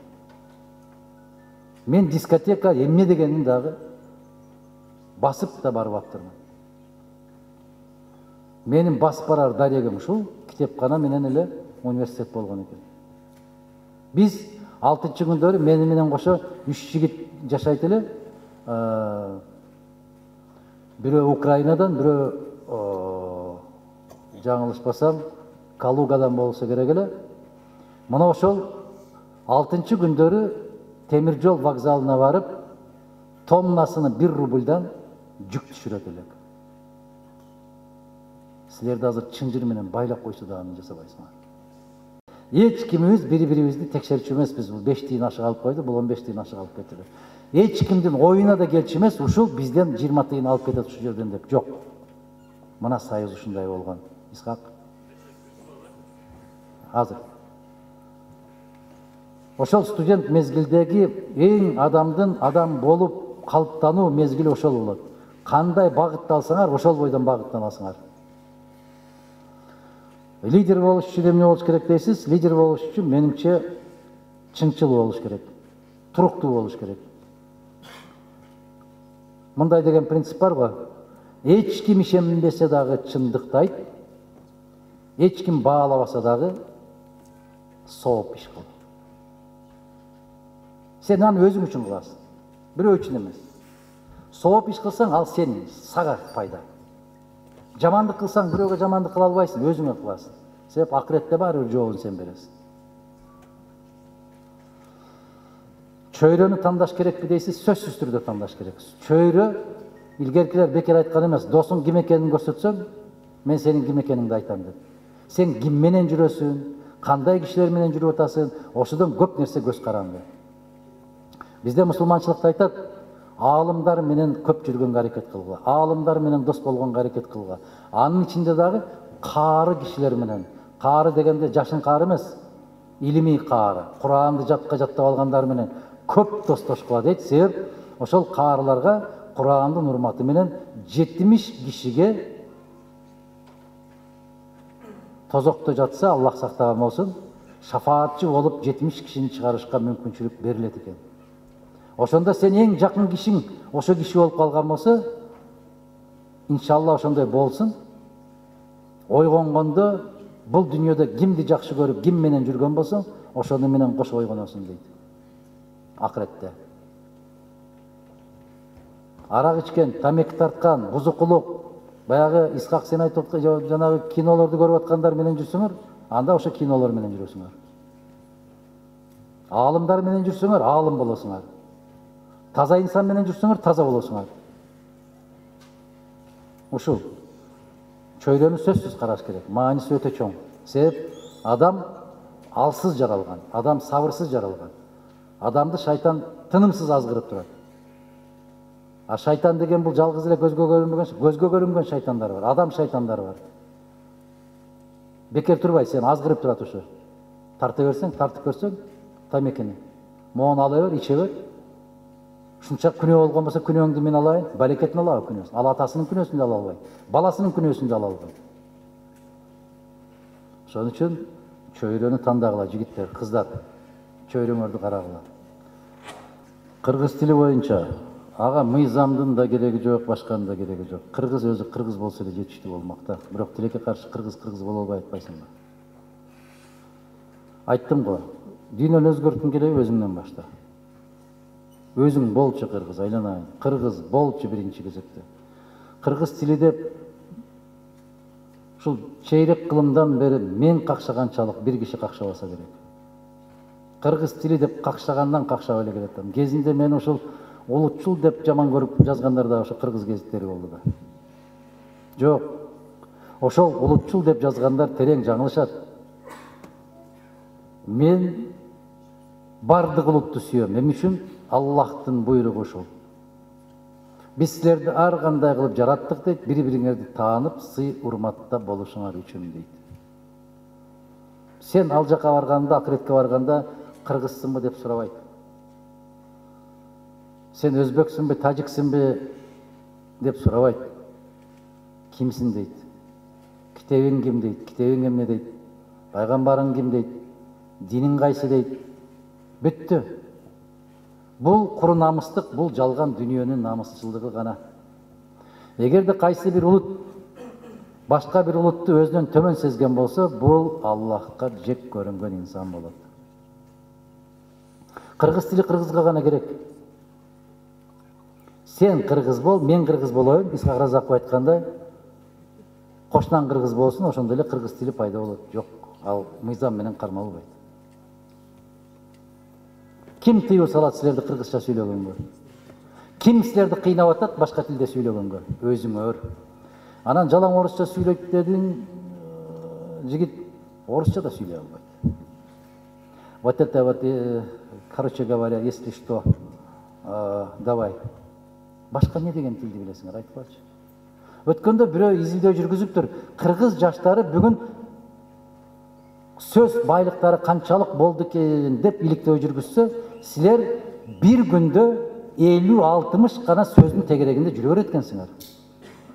Мен дискотека эмне дегенин дагы басып да барып аптырмын. Менин басып барар дарегим ушул китепкана менен эле университет болгон экен. Биз 6-чы күндөрү мени менен кошо 3 жигит жашайт эле. Бирөө Украинадан, бирөө жаңылышпасам Калугадан болсо керек эле. Мына ошол 6-чы күндөрү темир жол вокзалына барып, тоннасыны 1 рубльдан жүк түшүрөт элек. Силерди азыр чынжыр менен байлап койсо дагы мен жасабайсыңар. Эч кимибиз бири-бирибизди текшерчү эмеспиз. Бул 5 тиын ашык алып койду, бул 15 тиын ашык алып кетти. Эч кимдин оюна да келчү эмес, ушул бизден 20 тиын алып кетет ушул жерден деп. Жок. Мына союз ушундай болгон. Исхак. Азыр. Ошол студент мезгилдеги эң адамдын адам болуп калыптануу мезгили ошол болот. Кандай багытты алсаңар, ошол бойдон багыттанасыңар. Лидер болуш үчүн эмне болуш керек дейсиз? Лидер болуш үчүн менимче чынчыл болуш керек. Туруктуу болуш керек. Мындай деген принцип бар го. Эч ким ишенбесе дагы чындыкты айт. Эч ким баалабаса дагы сооп иш кыл. Сен аны өзүң үчүн кыласың. Бирөө үчүн эмес. Сооп иш кылсаң, ал сен, сага пайда. Жамандык кылсаң, бирөөгө жамандык кыла албайсың, өзүңө кыласың. Себеп акыретте бар жообун сен бересиң. Чөйрөнү тандаш керекпи дейсиз? Сөзсүз түрдө тандаш керек. Чөйрө илгеркилер бекер айткан эмес. Досуң ким экенин көрсөтсөң, мен сенин ким экениңди айтам деп. Сен ким менен жүрөсүң, кандай кишилер менен жүрүп атасың, ошодон көп нерсе көз каранды. Бизде мусулманчылыкта айтат, аалымдар менен көп жүргөнгө аракет кылгыла, аалымдар менен дос болгонго аракет кылгыла. Анын ичинде дагы каары кишилер менен, каары дегенде жашын каары эмес, илимий каары, Куранды жатка жаттап алгандар менен көп достошкула дейт. Себеп ошол каарларга Курандын урматы менен 70 кишиге тозокто жатса, Аллах сактаган болсун, шафаатчы болуп 70 кишини чыгарышка мүмкүнчүлүк берилет экен. Ошондо сен эң жакын кишиң ошо киши болуп калган болсо, иншалла ошондой болсун. Ойгонгондо бул дүйнөдө кимди жакшы көрүп, ким менен жүргөн болсоң, ошону менен кошо ойгоносуң дейт. Акыретте. Арак ичкен, тамеки тарткан, бузукулук, баягы Исхак сен айтып аткан жанагы кинолорду көрүп аткандар менен жүрсөңөр, анда ошо кинолор менен жүрөсүңөр. Аалымдар менен жүрсөңөр, аалым болосуңар. Таза инсан менен жүрсөңөр, таза болосуңар. Ушул чөйрөнү сөзсүз караш керек. Мааниси өтө чоң. Себеп адам алсыз жаралган, адам сабырсыз жаралган. Адамды шайтан тынымсыз азгырып турат. А шайтан деген бул жалгыз эле көзгө көрүнгөн шайтандар бар, адам шайтандары бар. Бекер турбай, сен азгырып турат ошо. Тарта берсең, тартып көрсөң, тамекини. Моон ала бер, иче бер. Ушунча күнөө болгон болсо, күнөөңдү мен алайын, балекетин алабы күнөөсүн. Ал атасынын күнөөсүн да ала албайт, баласынын күнөөсүн да ала албайт. Ошон үчүн чөйрөнү тандагыла жигиттер, кыздар. Чөйрөңөрдү карагыла. Кыргыз тили боюнча ага мыйзамдын да кереги жок, башканын да кереги жок. Кыргыз өзү кыргыз болсо эле жетиштүү болмок да. Бирок тилекке каршы кыргыз боло албай атпайсыңбы? Айттым го, дүйнөнү өзгөрткүң келеби, өзүңдөн башта. Өзүң болчу кыргыз, айланайын. Кыргыз болчу биринчи кезекте. Кыргыз тили деп ушул чейрек кылымдан бери мен какшаганчалык бир киши какшабаса керек. Кыргыз тили деп какшагандан какшап эле келатам. Кезинде мен ушул улутчул деп жаман көрүп жазгандар да ошо кыргыз гезиттери болду да. Жок. Ошол улутчул деп жазгандар терең жаңылышат. Мен бардык улутту сүйөм. Эмне үчүн? Аллахтын буйругу ушул. Биз силерди ар кандай кылып жараттык дейт, бири-бириңерди таанып, сый урматта болушуңар үчүн дейт. Сен ал жака барганда, акыретке барганда кыргызсыңбы деп сурабайт. Сен өзбөксүңбү, тажиксиңби деп сурабайт. Кимсиң дейт. Китебиң ким дейт, китебиң эмне дейт, пайгамбарың ким дейт, диниң кайсы дейт. Бүттү. Бул куру намыстык, бул жалган дүйнөнүн намысчылдыгы гана. Эгерде кайсы бир улут башка бир улутту өзүнөн төмөн сезген болсо, бул Аллахка жек көрүнгөн инсан болот. Кыргыз тили кыргызга гана керек. Сен кыргыз бол, мен кыргыз болоюн, Исхак Разаков айткандай, кошунан кыргыз болсун, ошондо эле кыргыз тили пайда болот. Жок, ал мыйзам менен кармалбайт. Ким тыюу салат силерди кыргызча сүйлөгөнгө? Ким силерди кыйнап атат башка тилде сүйлөгөнгө? Өзүңөр. Анан жалаң орусча сүйлөйт дедиң, жигит орусча да сүйлөй албайт. Вот это вот, короче говоря, если что, давай. Башка не деген тилди билесиңер, айтып барчы. Өткөндө бирөө изилдөө жүргүзүптүр. Кыргыз жаштары бүгүн сөз байлыктары канчалык болду экен деп иликтөө жүргүзсө, силер бир күндө 50-60 гана сөздүн тегерегинде жүрө берет экенсиңер.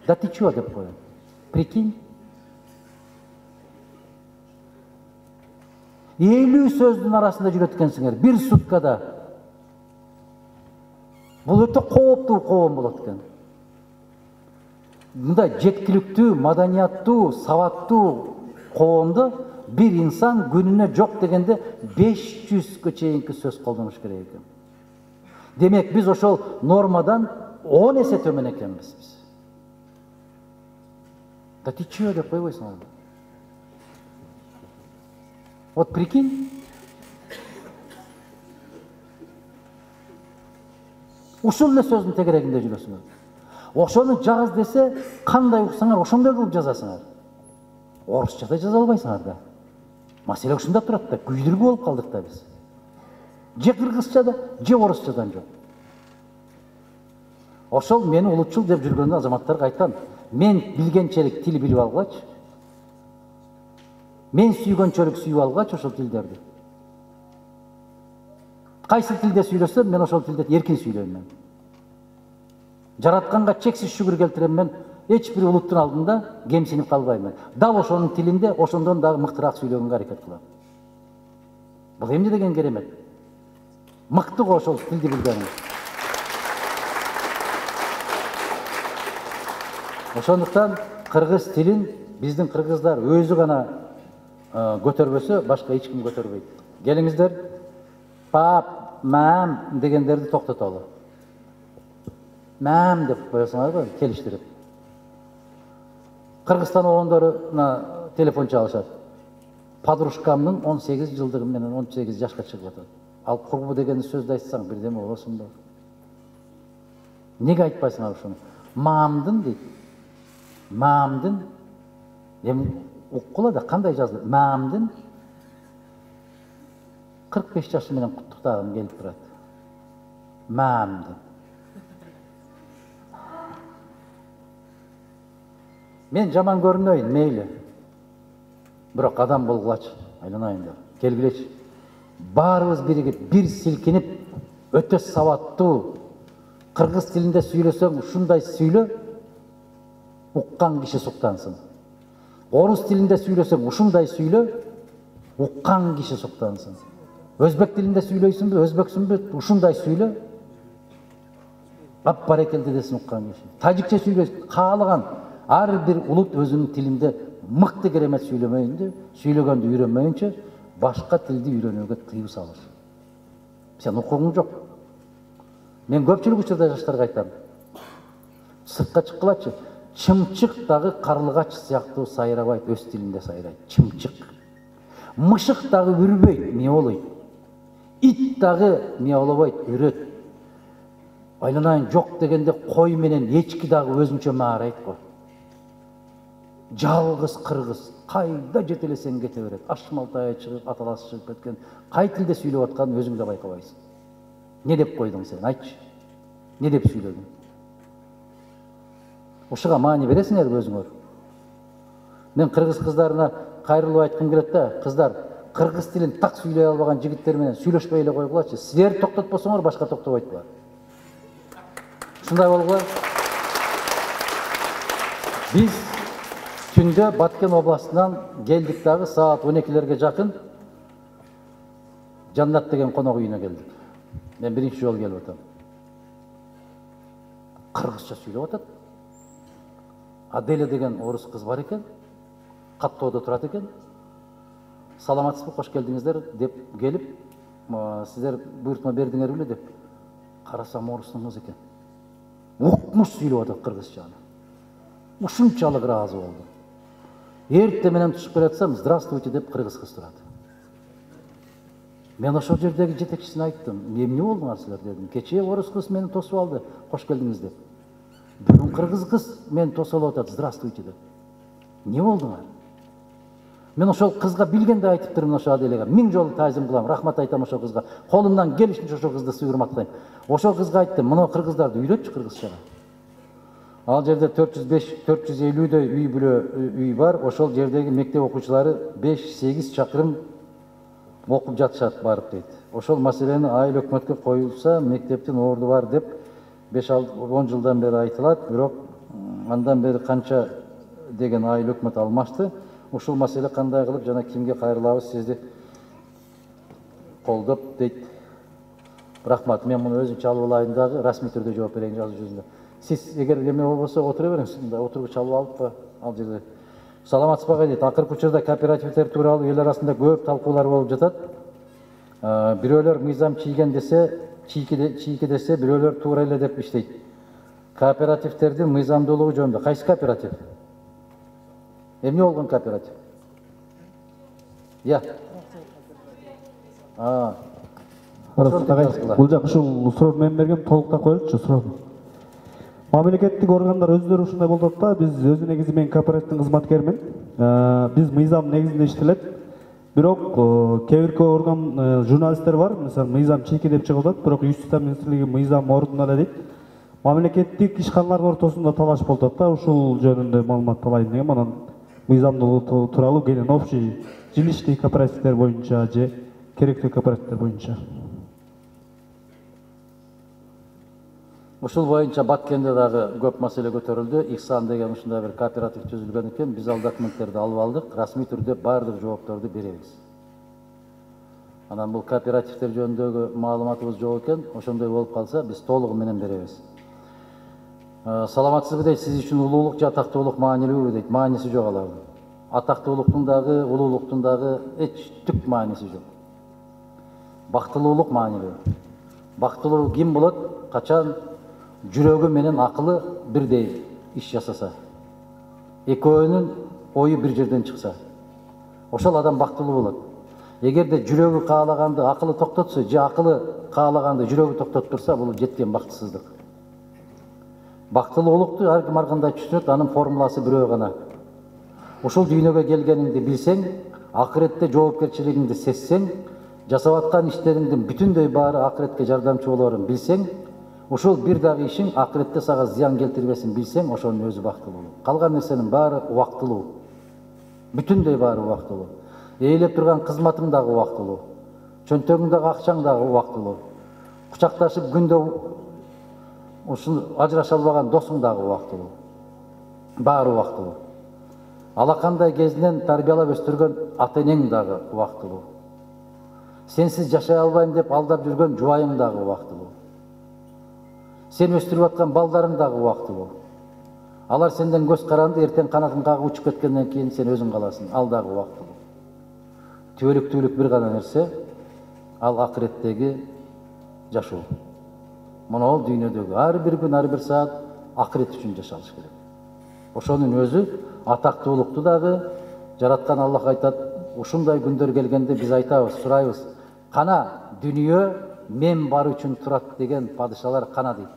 Да ты чего деп коём. Прикинь. 50 сөздүн арасында жүрөт экенсиңер бир суткада. Бул өтө кооптуу коом болот экен. Мындай жеткиликтүү, маданияттуу, сабаттуу коомдо bir insan gününe çok degende 500'e çeyinki söz koldamış gerek ekan. Demek biz oşol normadan 10 есе tömen ekenmiz biz. Да ты чего деп койбойсуң ал? Вот прикинь. Ушул эле сөздүн тегерегинде жүрөсүңөр. Ошону жаз десе, кандай уксаңар, ошондой кылып жазасыңар. Орусчада жаза албайсыңар да. Маселе ушунда турат да, күйдүргү болуп калдык да биз. Же кыргызчада, же орусчадан жок. Ошол мени улутчул деп жүргөндө азаматтарга айтам, мен билгенчелик тил билип алгач, мен сүйгөнчөлүк сүйүп алгач ошол тилдерди. Кайсы тилде сүйлөсөм, мен ошол тилде эркин сүйлөйм мен. Жаратканга чексиз шүгүр келтирем мен. Эч бир улуттун алдында кемсинип калбайм. Дал ошонун тилинде, ошондон дагы мыктыраак сүйлөгөнгө аракет кылам. Бул эмне деген керемет? Мыкты го ошол тилди билгениң. Ошондуктан кыргыз тилин биздин кыргыздар өзү гана көтөрбөсө, башка эч ким көтөрбөйт. Келиңиздер, пап, мам дегендерди токтотолу. Мам деп коесуңар го, келиштирип. Кыргызстан оғондорына телефон чалышат. Подружкамдын 18 жылдыгы менен 18 жашка чыгып атат. Ал курбу деген сөздү айтсаң бирдеме болосуң да. Неге айтпайсыңар ошону? Мамдын дейт. Мамдын. Эми уккула да кандай жазылат? Мамдын 45 жашы менен куттуктагым келип турат. Мамдын. Мен жаман көрүнөйүн, мейли. Бирок адам болгулачы, айланайын деп. Келгилечи. Баарыбыз биригип, бир силкинип, өтө сабаттуу кыргыз тилинде сүйлөсөң, ушундай сүйлө, уккан киши суктансын. Орус тилинде сүйлөсөң, ушундай сүйлө, уккан киши суктансын. Өзбек тилинде сүйлөйсүңбү, өзбөксүңбү, ушундай сүйлө, ап барекелди десин уккан киши. Тажикче сүйлөйсүң, каалаган ар бир улут өзүнүн тилинде мыкты керемет сүйлөмөйүндү, сүйлөгөндү үйрөнмөйүнчө башка тилди үйрөнүүгө тыюу салыш. Сен укугуң жок. Мен көпчүлүк учурда жаштарга айтам. Сыртка чыккылачы, чымчык дагы карлыгач сыяктуу сайрабайт, өз тилинде сайрайт. Чымчык. Мышык дагы үрбөйт, миолойт. Ит дагы миолобойт, үрөт. Айланайын жок дегенде кой менен эчки дагы өзүнчө маарайт го. Жалгыз кыргыз кайда жетелесең кете берет. Ашмалтайга чыгып, аталасы чыгып кеткен. Кай тилде сүйлөп атканын өзүң да байкабайсың. Не деп койдуң сен? Айтчы. Не деп сүйлөдүң? Ушуга маани бересиңерби өзүңөр? Мен кыргыз кыздарына кайрылып айткым келет да, кыздар, кыргыз тилин так сүйлөй албаган жигиттер менен сүйлөшпөй эле койгулачы. Силер токтотпосоңор башка токтобойт булар. Ушундай болгула. Биз түндө Баткен областынан келдик дагы саат 12-лерге жакын Жаннат деген конок үйүнө келдик. Мен биринчи жолу келип атам. Кыргызча сүйлөп атат. Аделя деген орус кыз бар экен. Каттоодо турат экен. Саламатсызбы, кош келдиңиздер деп келип, сиздер буйртма бердиңер беле деп. Карасам орустун кызы экен. Укмуш сүйлөп атат кыргызчаны. Ушунчалык ыраазы болдум. Эртең менен түшүп келатсам, здравствуйте деп кыргыз кыз турат. Мен ошол жердеги жетекчисине айттым. Эмне болдуңар силер дедим. Кечээ орус кыз мени тосуп алды, кош келдиңиз деп. Бүгүн кыргыз кыз мени тосуп алып атат, здравствуйте деп. Не болдуңар? Мен ошол кызга билгенде айтып турмун, ошо Аделяга. 1000 жолу таазим кылам, рахмат айтам ошол кызга. Колумдан келишинче ошол кызды суйурматтайм. Ошол кызга айттым, мына кыргыздарды үйрөтчү кыргызчага. Ал жерде 450дөй үй бүлө үй бар. Ошол жердеги мектеп окуучулары 5-8 чакырым окуп жатышат барып дейт. Ошол маселени айыл өкмөткө коюлса, мектептин орду бар деп 5-10 жылдан бери айтылат, бирок андан бери канча деген айыл өкмөт алмашты. Ушул маселе кандай кылып жана кимге кайрылабыз, сизди колдоп дейт. Рахмат, мен муну өзүм чалып алайын дагы, расмий түрдө жооп берейин жазуу жүзүндө. Сиз эгер эме болбосо отура бериңиз, мында отуруп чалып алыппы ал жерде. Саламатсызбы дейт. Акыркы учурда кооперативдер тууралуу эл арасында көп талкуулар болуп жатат. Бирөөлөр мыйзам чийген десе, чийки десе, бирөөлөр туура эле деп иштейт. Кооперативдердин мыйзамдуулугу жөнүндө кайсы кооператив? Эмне болгон кооператив? Я. Бул жак ушул суроону мен бергем, толуктап коелучу суроону. Мамлекеттик органдар өздөрү ушундай болуп атат да, биз өзү негизи мен кооперативдин кызматкермин. Биз мыйзам негизинде иштелет. Бирок кээ бир орган журналисттер бар, мисалы мыйзам чийки деп чыгып атат, бирок Юстиция министрлиги мыйзам ордуна эле дейт. Мамлекеттик ишканалардын ортосунда талаш болуп атат да, ушул жөнүндө маалымат алайын дегем. Анан мыйзамдуулугу тууралуу кенен общий жилищный кооперативдер боюнча же керектүү кооперативдер боюнча. Ушул боюнча Баткенде дагы көп маселе көтөрүлдү. Ихсан деген ушундай бир кооператив түзүлгөн экен. Биз ал документтерди алып алдык. Расмий түрдө баардык жоопторду беребиз. Анан бул кооперативдер жөнүндөгү маалыматыбыз жок экен. Ошондой болуп калса, биз толугу менен беребиз. Саламатсызбы дейт, сиз үчүн улуулук же атактуулук маанилүүбү дейт. Мааниси жок алардын. Атактуулуктун дагы, улуулуктун дагы эч түк мааниси жок. Бактылуулук маанилүү. Бактылуу ким болот? Качан жүрөгү менен акылы бирдей иш жасаса, экөөнүн ою бир жерден чыкса, ошол адам бактылуу болот. Эгерде жүрөгү каалаганды акылы токтотсо, же акылы каалаганды жүрөгү токтотуп турса, бул жеткен бактысыздык. Бактылуулукту ар ким ар кандай түшүнөт, анын формуласы бирөө гана. Ушул дүйнөгө келгениңди билсең, акыретте жоопкерчилигиңди сезсең, жасап аткан иштериңдин бүтүндөй баары акыретке жардамчы болорун билсең, ушул бир дагы ишиң акыретте сага зыян келтирбесин билсең, ошонун өзү бактылуу. Калган нерсенин баары убактылуу. Бүтүндөй баары убактылуу. Ээлеп турган кызматың дагы убактылуу. Чөнтөгүңдөгү акчаң дагы убактылуу. Кучакташып күндө ушул ажыраша албаган досуң дагы убактылуу. Баары убактылуу. Алакандай кезинен тарбиялап өстүргөн ата-энең дагы убактылуу. Сенсиз жашай албайм деп алдап жүргөн жубайың дагы убактылуу. Сен өстүрүп аткан балдарың дагы убактылуу. Алар сенден көз каранды, эртең канатын кагып учуп кеткенден кийин сен өзүң каласың, ал дагы убактылуу. Түбөлүктүүлүк бир гана нерсе, ал акыреттеги жашоо. Монол дүйнөдөгү ар бир күн, ар бир саат акырет үчүн жашалыш керек. Ошонун өзү атактуулукту дагы жараткан Аллах айтат, ушундай күндөр келгенде биз айтабыз, сурайбыз. Кана дүнүйө мен бар үчүн турат деген падышалар кана дейт.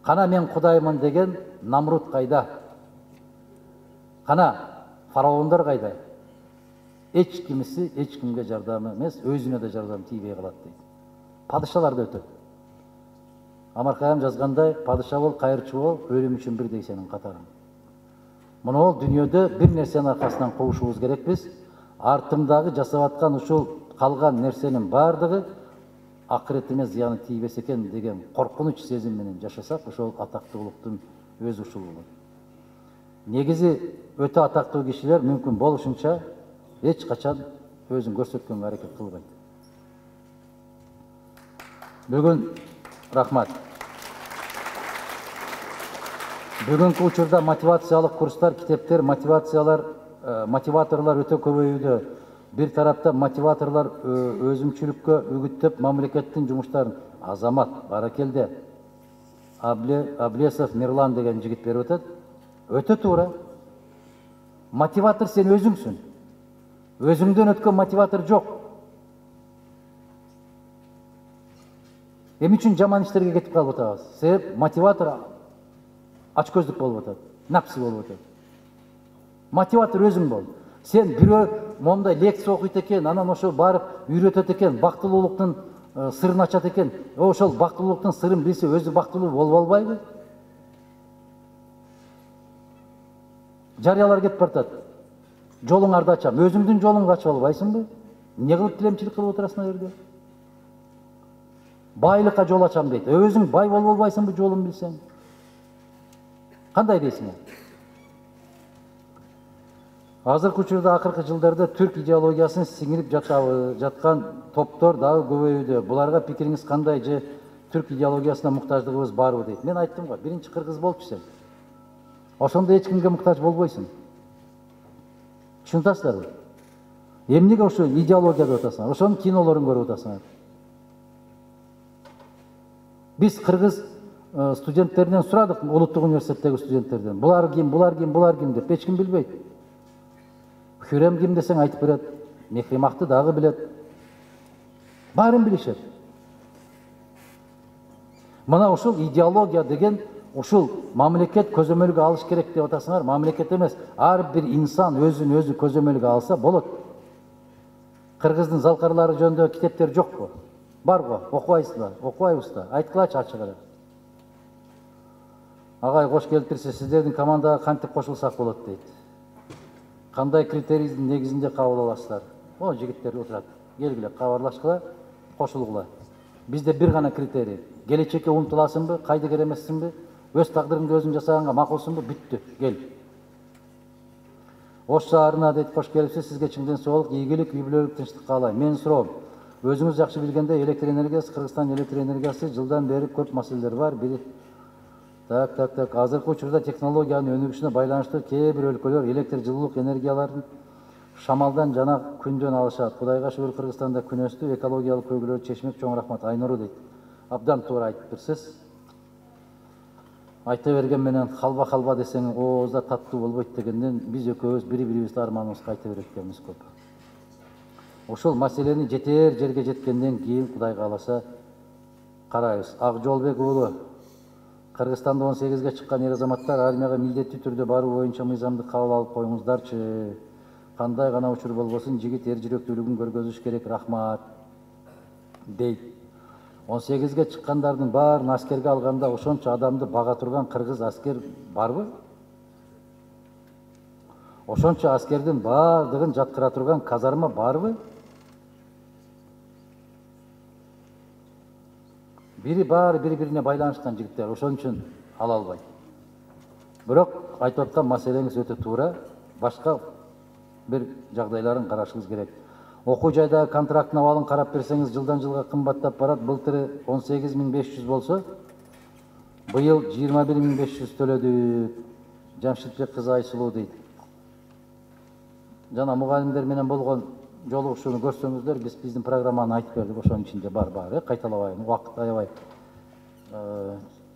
Кана мен Кудаймын деген Намрут кайда? Кана фараондор кайда? Эч кимиси эч кимге жардам эмес, өзүнө да жардам тийбей калат дейт. Падышалар да өтөт. Амаркайым жазгандай, падыша бол, кайырчы бол, өлүм үчүн бирдей сенин катарың. Мына ол дүйнөдө бир нерсенин аркасынан кубушубуз керекпиз. Артымдагы жасап аткан ушул калган нерсенин баардыгы акыретиме зыяны тийбес экен деген коркунуч сезим менен жашасак, ошол атактуулуктун өз ушулу болот. Негизи өтө атактуу кишилер мүмкүн болушунча эч качан өзүн көрсөткөнгө аракет кылбайт. Бүгүн рахмат. Бүгүнкү учурда мотивациялык курстар, китептер, мотиваторлор өтө көбөйүүдө. Бир тарапта мотиваторлор өзүмчүлүккө үгүттөп мамлекеттин жумуштарын Азамат Баракелде Аблесов Мирлан деген жигит берип атат. Өтө туура. Мотиватор сен өзүңсүн. Өзүңдөн өткөн мотиватор жок. Эмне үчүн жаман иштерге кетип калып атабыз? Себеп мотиватор ачкөздүк болуп атат, напсы болуп атат. Мотиватор өзүң бол. Сен бирөө мондай лекция окуйт экен, анан ошо барып үйрөтөт экен, бактылуулуктун сырын ачат экен. Ошол бактылуулуктун сырын билсе, өзү бактылуу болуп албайбы? Жарыялар кетип бартат. Жолуңарды ачам. Өзүңдүн жолуңду ачып албайсыңбы? Эмне кылып тилемчилик кылып отурасың ана жерде? Байлыкка жол ачам дейт. Өзүң бай болуп албайсыңбы жолун билсең? Кандай дейсиң? Азыркы учурда акыркы жылдарда түрк идеологиясын сиңирип жаткан топтор дагы көбөйүүдө. Буларга пикириңиз кандай же түрк идеологиясына муктаждыгыбыз барбы дейт. Мен айттым го, биринчи кыргыз болчу сен. Ошондо эч кимге муктаж болбойсуң. Түшүнүп эмнеге ошо идеология деп атасыңар? Ошонун кинолорун көрүп атасыңар. Биз кыргыз студенттеринен сурадык, улуттук университеттеги студенттерден. Булар ким деп эч ким билбейт. Хүрем ким десең айтып берет. Мехримакты дагы билет. Баарын билишет. Мына ушул идеология деген ушул мамлекет көзөмөлгө алыш керек деп атасыңар. Мамлекет эмес, ар бир инсан өзүн өзү көзөмөлгө алса болот. Кыргыздын залкарлары жөнүндө китептер жокпу? Барго, окубайбызбы? Айткылачы ачык эле. Агай кош келиптирсе, сиздердин командага кантип кошулсак болот дейт. Кандай критерийдин негизинде кабыл аласыздар? О, жигиттер отурат. Келгиле, кабарлашкыла, кошулгула. Бизде бир гана критерий. Келечекке умтуласыңбы, кайдыгер эмессиңби, өз тагдырыңды өзүң жасаганга макулсуңбу, бүттү, кел. Ош шаарына дейт кош келипсиз, сизге чындын соолук, ийгилик, үй-бүлөлүк тынчтык каалайм. Менин суроом, өзүңүз жакшы билгендей, электр энергиясы, Кыргызстан электр энергиясы жылдан бери көп маселелер бар. Бири Азыркы учурда технологиянын өнүгүшүнө байланыштуу кээ бир өлкөлөр электр жылуулук энергияларын шамалдан жана күндөн алышат. Кудайга шүгүр, Кыргызстанда күн өстү, экологиялык көйгөйлөрдү чечмек чоң рахмат. Айнуру дейт. Абдан туура айтыптырсыз. Айта берген менен халба десең, оозда таттуу болбойт дегенден биз экөөбүз бири-бирибизди арманыбызга айта берет экенбиз көп. Ошол маселени жетер жерге жеткенден кийин Кудай кааласа карайбыз. Акжолбек уулу, Кыргызстанда 18-ге чыккан эр азаматтар армияга милдеттүү түрдө баруу боюнча мыйзамды кабыл алып коюңуздарчы. Кандай гана учур болбосун, жигит эр жүрөктүүлүгүн көргөзүш керек. Рахмат дейт. 18-ге чыккандардын баарын аскерге алганда ошончо адамды бага турган кыргыз аскер барбы? Ошончо аскердин баардыгын жаткыра турган казарма барбы? Баары бири-бирине байланышкан жигиттер, ошон үчүн ала албайт. Бирок айтып аткан маселеңиз өтө туура, башка бир жагдайларын карашыңыз керек. Окуу жайдагы контракттын абалын карап берсеңиз, жылдан жылга кымбаттап барат. Былтыры 18.500 болсо, быйыл 21.500 төлөдүк. Жамшитбек кызы Айсулуу дейт. Жана мугалимдер менен болгон жолугушууну көрсөңүздөр, биздин программаны айтып бердик, ошонун ичинде бар, кайталабайм, убакыт аябай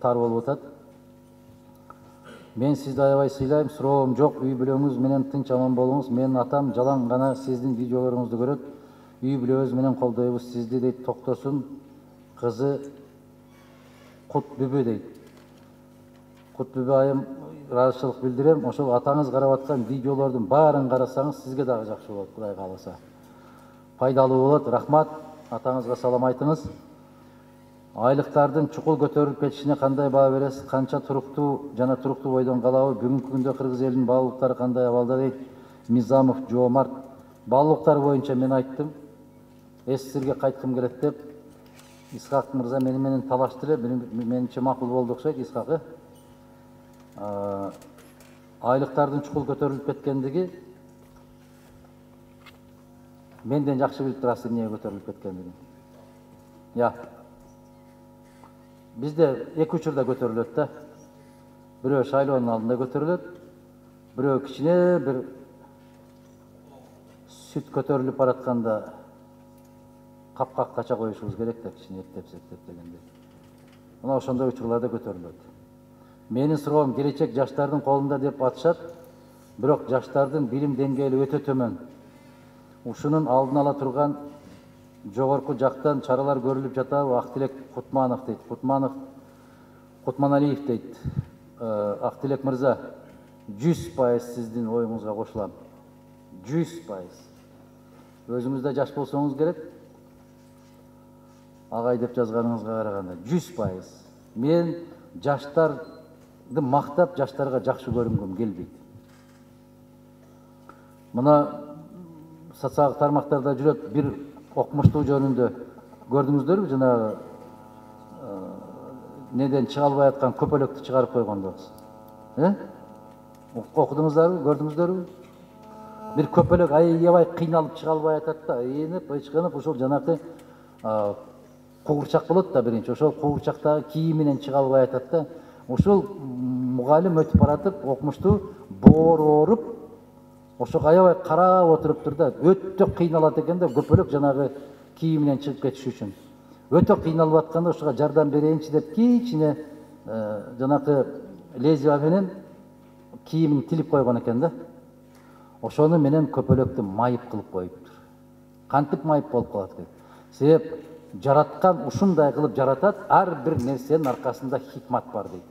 тар болуп атат. Мен сизди аябай сыйлайм, суроом жок, үй бүлөңүз менен тынч аман болуңуз. Менин атам жалаң гана сиздин видеолоруңузду көрөт. Үй бүлөбүз менен колдойбуз сизди дейт. Токтосун кызы Кутбүбү дейт. Кутбүбү айым, ыраазычылык билдирем. Ошол атаңыз карап аткан видеолордун баарын карасаңыз, сизге дагы жакшы болот, Кудай кааласа. Пайдалуу болот. Рахмат. Атаңызга салам айтыңыз. Айлыктардын чукул көтөрүлүп кетишине кандай баа бересиз? Канча туруктуу жана туруктуу бойдон калабы? Бүгүнкү күндө кыргыз элинин баалуулуктары кандай абалда дейт Мизамов Жоомарт. Баалуулуктар боюнча мен айттым. Сизерге кайткым келет деп. Исхак мырза менен талашты эле. Менимче макул болду окшойт Исхак. Айлыктардын чукул көтөрүлүп кеткендиги менден жакшы билип турасыз эмнеге көтөрүлүп кеткендигин. Я. Бизде эки учурда көтөрүлөт да. Бирөө шайлоонун алдында көтөрүлөт. Бирөө кичине бир сүт көтөрүлүп баратканда капкак кача коюшубуз керек да, кичине эптеп дегенде. Мына ошондой учурларда көтөрүлөт. Менин суроом келечек жаштардын колунда деп атышат. Бирок жаштардын билим деңгээли өтө төмөн. Ушунун алдын ала турган жогорку жактан чаралар көрүлүп жатабы? Актилек Кутманов дейт. Кутманалиев дейт. Актилек мырза, 100% сиздин оюңузга кошулам. 100%. Өзүңүз да жаш болсоңуз керек. Агай деп жазганыңызга караганда 100%. Мен жаштарды мактап, жаштарга жакшы көрүнгүм келбейт. Мына социалдык тармактарда жүрөт бир окумуштуу жөнүндө көрдүңүздөрбү? Жанагы неден чыга албай аткан көпөлөктү чыгарып койгондорсуз. Окудуңуздарбы, көрдүңүздөрбү? Бир көпөлөк аябай кыйналып чыга албай атат да, ийинип, ычкынып, ошол жанакы куурчак болот да биринчи. Ошол куурчактагы кийиминен чыга албай атат да. Ошол мугалим өтүп баратып, окумуштуу боор ооруп, ошо аябай карап отуруптур да, өтө кыйналат экен да, көпөлөк жанагы кийиминен чыгып кетиш үчүн. Өтө кыйналып атканда ошого жардам берейинчи деп кичине жанакы лезвие менен кийимин тилип койгон экен да. Ошону менен көпөлөктү майып кылып коюптур. Кантип майып болуп калат экен? Себеп жараткан ушундай кылып жаратат, ар бир нерсенин аркасында хикмат бар дейт.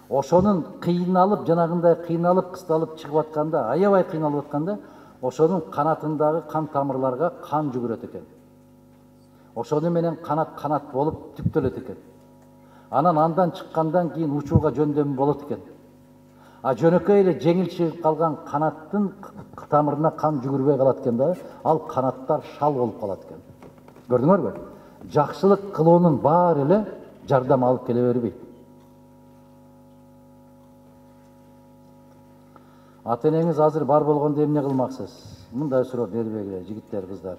Ошонун кыйналып, жанагындай кыйналып, кысталып чыгып атканда, аябай кыйналып атканда, ошонун канатындагы кан тамырларга кан жүгүрөт экен. Ошону менен канат болуп түптөлөт экен. Андан чыккандан кийин учууга жөндөмү болот экен. А жөнөкөй эле жеңил чыгып калган канаттын тамырына кан жүгүрбөй калат экен да, ал канаттар шал болуп калат экен. Көрдүңөрбү? Жакшылык кылуунун баары эле жардам алып келе бербейт. Ата-энеңиз азыр бар болгондо эмне кылмаксыз? Мындай суроо бербегиле, жигиттер, кыздар.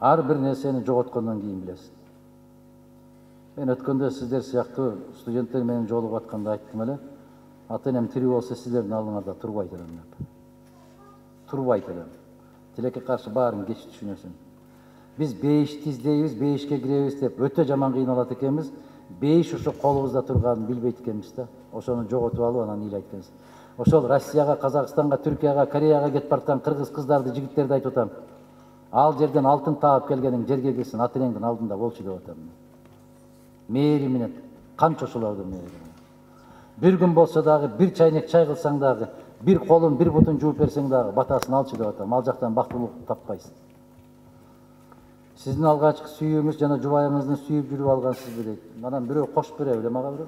Ар бир нерсени жоготкондон кийин билесиз. Мен өткөндө сиздер сыяктуу студенттер менен жолугуп атканда айттым эле. Ата-энем тирүү болсо сиздердин алдыңарда турбайт элем деп. Турбайт элем. Тилекке каршы баарын кеч түшүнөсүң. Биз бейишти издейбиз, бейишке киребиз деп өтө жаман кыйналат экенбиз. Бейиш ошо колубузда турганын билбейт экенбиз да. Ошону жоготуп алып анан ыйлайт экенбиз. Ошол Россияга, Казакстанга, Түркияга, Кореяга кетип бараткан кыргыз кыздарды, жигиттерди айтып атам. Ал жерден алтын таап келгениң жерге кирсин, ата-энеңдин алдында болчу деп атам. Мээри менен канча ошолордун мээри. Бир күн болсо дагы бир чайнек чай кылсаң дагы, бир колун, бир бутун жууп берсең дагы батасын алчы деп атам. Ал жактан бактылык таппайсың. Сиздин алгачкы сүйүүңүз жана жубайыңыздын сүйүп жүрүп алгансызбы дейт. Анан бирөө кошуп береби эле мага бирөө?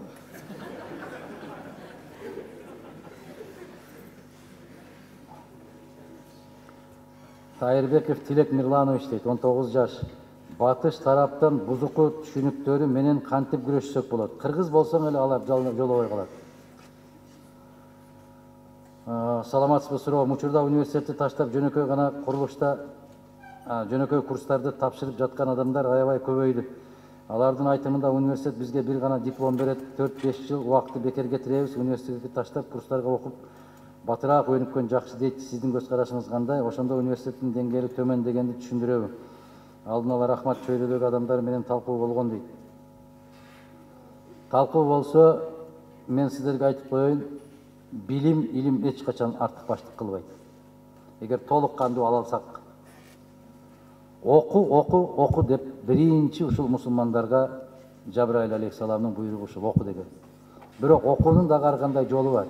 Тайырбеков Тилек Мирланович дейт, 19 жаш. Батыш тараптан бузуку түшүнүктөрү менен кантип күрөшсөк болот? Кыргыз болсоң эле алар жолобой калат. Саламатсызбы суроом. Учурда университетти таштап жөнөкөй гана курулушта жөнөкөй курстарды тапшырып жаткан адамдар аябай көбөйдү. Алардын айтымында университет бизге бир гана диплом берет, 4-5 жыл убакытты бекер кетиребиз, университетти таштап курстарга окуп батыраак өнүккөн жакшы дейт. Сиздин көз карашыңыз кандай? Ошондо университеттин деңгээли төмөн дегенди түшүндүрөбү? Алдын ала рахмат, чөйрөдөгү адамдар менен талкуу болгон дейт. Талкуу болсо, мен сиздерге айтып коеюн, билим, илим эч качан артык баштык кылбайт. Эгер толук кандуу ала алсак, оку деп биринчи ушул мусулмандарга Жабраил алейхиссаламдын буйругу ушул оку деген. Бирок окуунун дагы ар кандай жолу бар.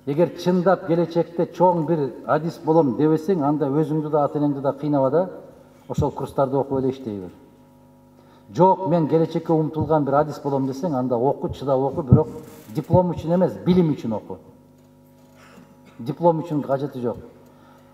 Эгер чындап келечекте чоң бир адис болом дебесең, анда өзүңдү да ата-энеңди да кыйнаба да, ошол курстарды окуп эле иштей бер. Жок, мен келечекке умтулган бир адис болом десең, анда оку, чыдап оку, бирок диплом үчүн эмес, билим үчүн оку. Диплом үчүн кажети жок.